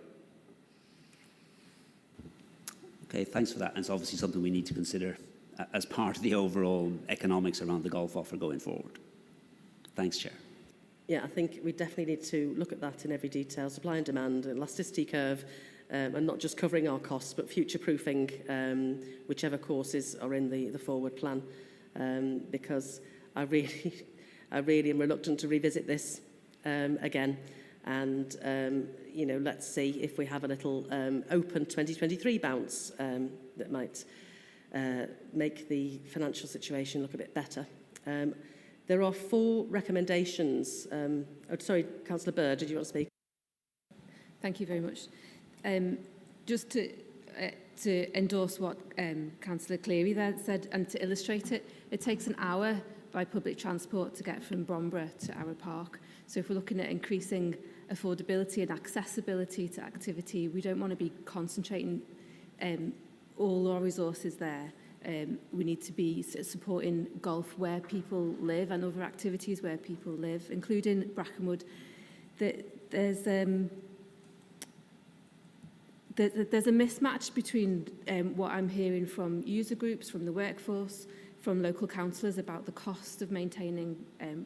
Okay, thanks for that. And it's obviously something we need to consider as part of the overall economics around the golf offer going forward. Thanks, Chair. Yeah, I think we definitely need to look at that in every detail, supply and demand, elasticity curve, and not just covering our costs, but future-proofing whichever courses are in the forward plan, because I really am reluctant to revisit this again. And, let's see if we have a little open 2023 bounce that might make the financial situation look a bit better. There are 4 recommendations. Sorry, Councillor Bird, did you want to speak? Thank you very much. Just to endorse what Councillor Cleary there said, and to illustrate it, it takes an hour by public transport to get from Bromborough to Arrow Park. So if we're looking at increasing affordability and accessibility to activity, we don't want to be concentrating all our resources there. We need to be supporting golf where people live and other activities where people live, including Brackenwood. There's a mismatch between what I'm hearing from user groups, from the workforce, from local councillors about the cost of maintaining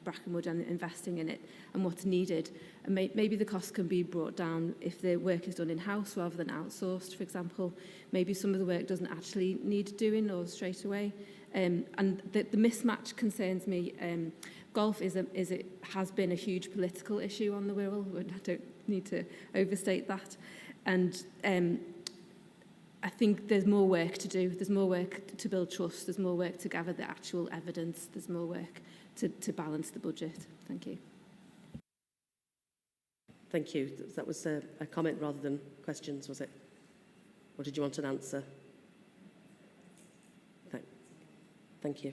Brackenwood and investing in it and what's needed. And maybe the cost can be brought down if the work is done in-house rather than outsourced, for example. Maybe some of the work doesn't actually need doing or straight away. And the mismatch concerns me. Golf has been a huge political issue on the Wirral. I don't need to overstate that. And I think there's more work to do. There's more work to build trust. There's more work to gather the actual evidence. There's more work to balance the budget. Thank you. Thank you. That was a comment rather than questions, was it? Or did you want an answer? Thank you.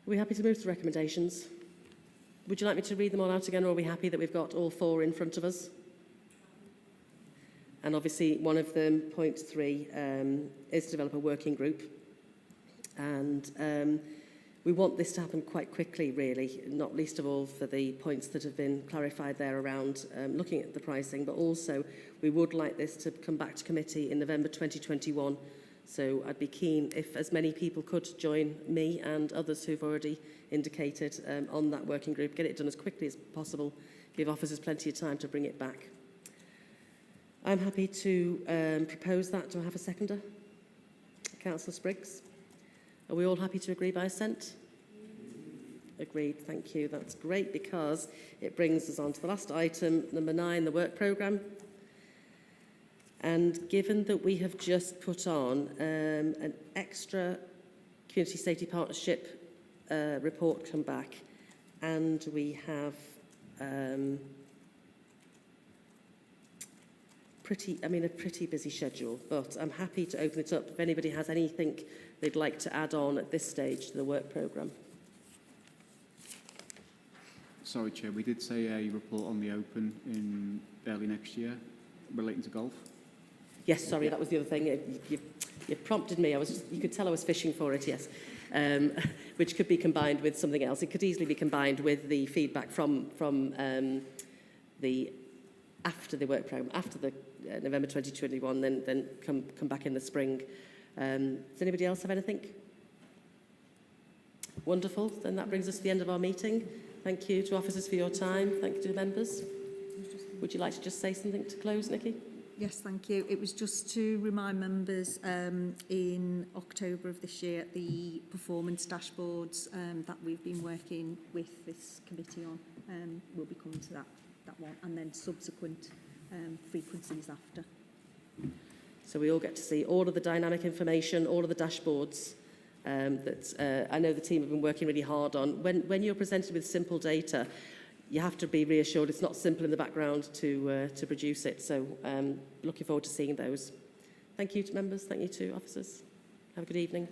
Are we happy to move to recommendations? Would you like me to read them all out again, or are we happy that we've got all 4 in front of us? And obviously, one of them, point 3, is to develop a working group. And we want this to happen quite quickly, really, not least of all for the points that have been clarified there around looking at the pricing, but also we would like this to come back to committee in November 2021. So I'd be keen if as many people could join me and others who've already indicated on that working group, get it done as quickly as possible, give officers plenty of time to bring it back. I'm happy to propose that. Do I have a seconder? Councillor Spriggs. Are we all happy to agree by assent? Agreed, thank you. That's great because it brings us on to the last item, number 9, the work programme. And given that we have just put on an extra community safety partnership report come back, and we have a pretty busy schedule, but I'm happy to open it up if anybody has anything they'd like to add on at this stage to the work programme. Sorry, Chair, we did say a report on the Open in early next year relating to golf. Yes, sorry, that was the other thing. You've prompted me. You could tell I was fishing for it, yes. Which could be combined with something else. It could easily be combined with the feedback from the after the work programme, after the November 2021, then come back in the spring. Does anybody else have anything? Wonderful. Then that brings us to the end of our meeting. Thank you to officers for your time. Thank you to the members. Would you like to just say something to close, Nikki? Yes, thank you. It was just to remind members in October of this year, the performance dashboards that we've been working with this committee on will be coming to that one, and then subsequent frequencies after. So we all get to see all of the dynamic information, all of the dashboards that I know the team have been working really hard on. When you're presented with simple data, you have to be reassured it's not simple in the background to produce it. So looking forward to seeing those. Thank you to members. Thank you to officers. Have a good evening.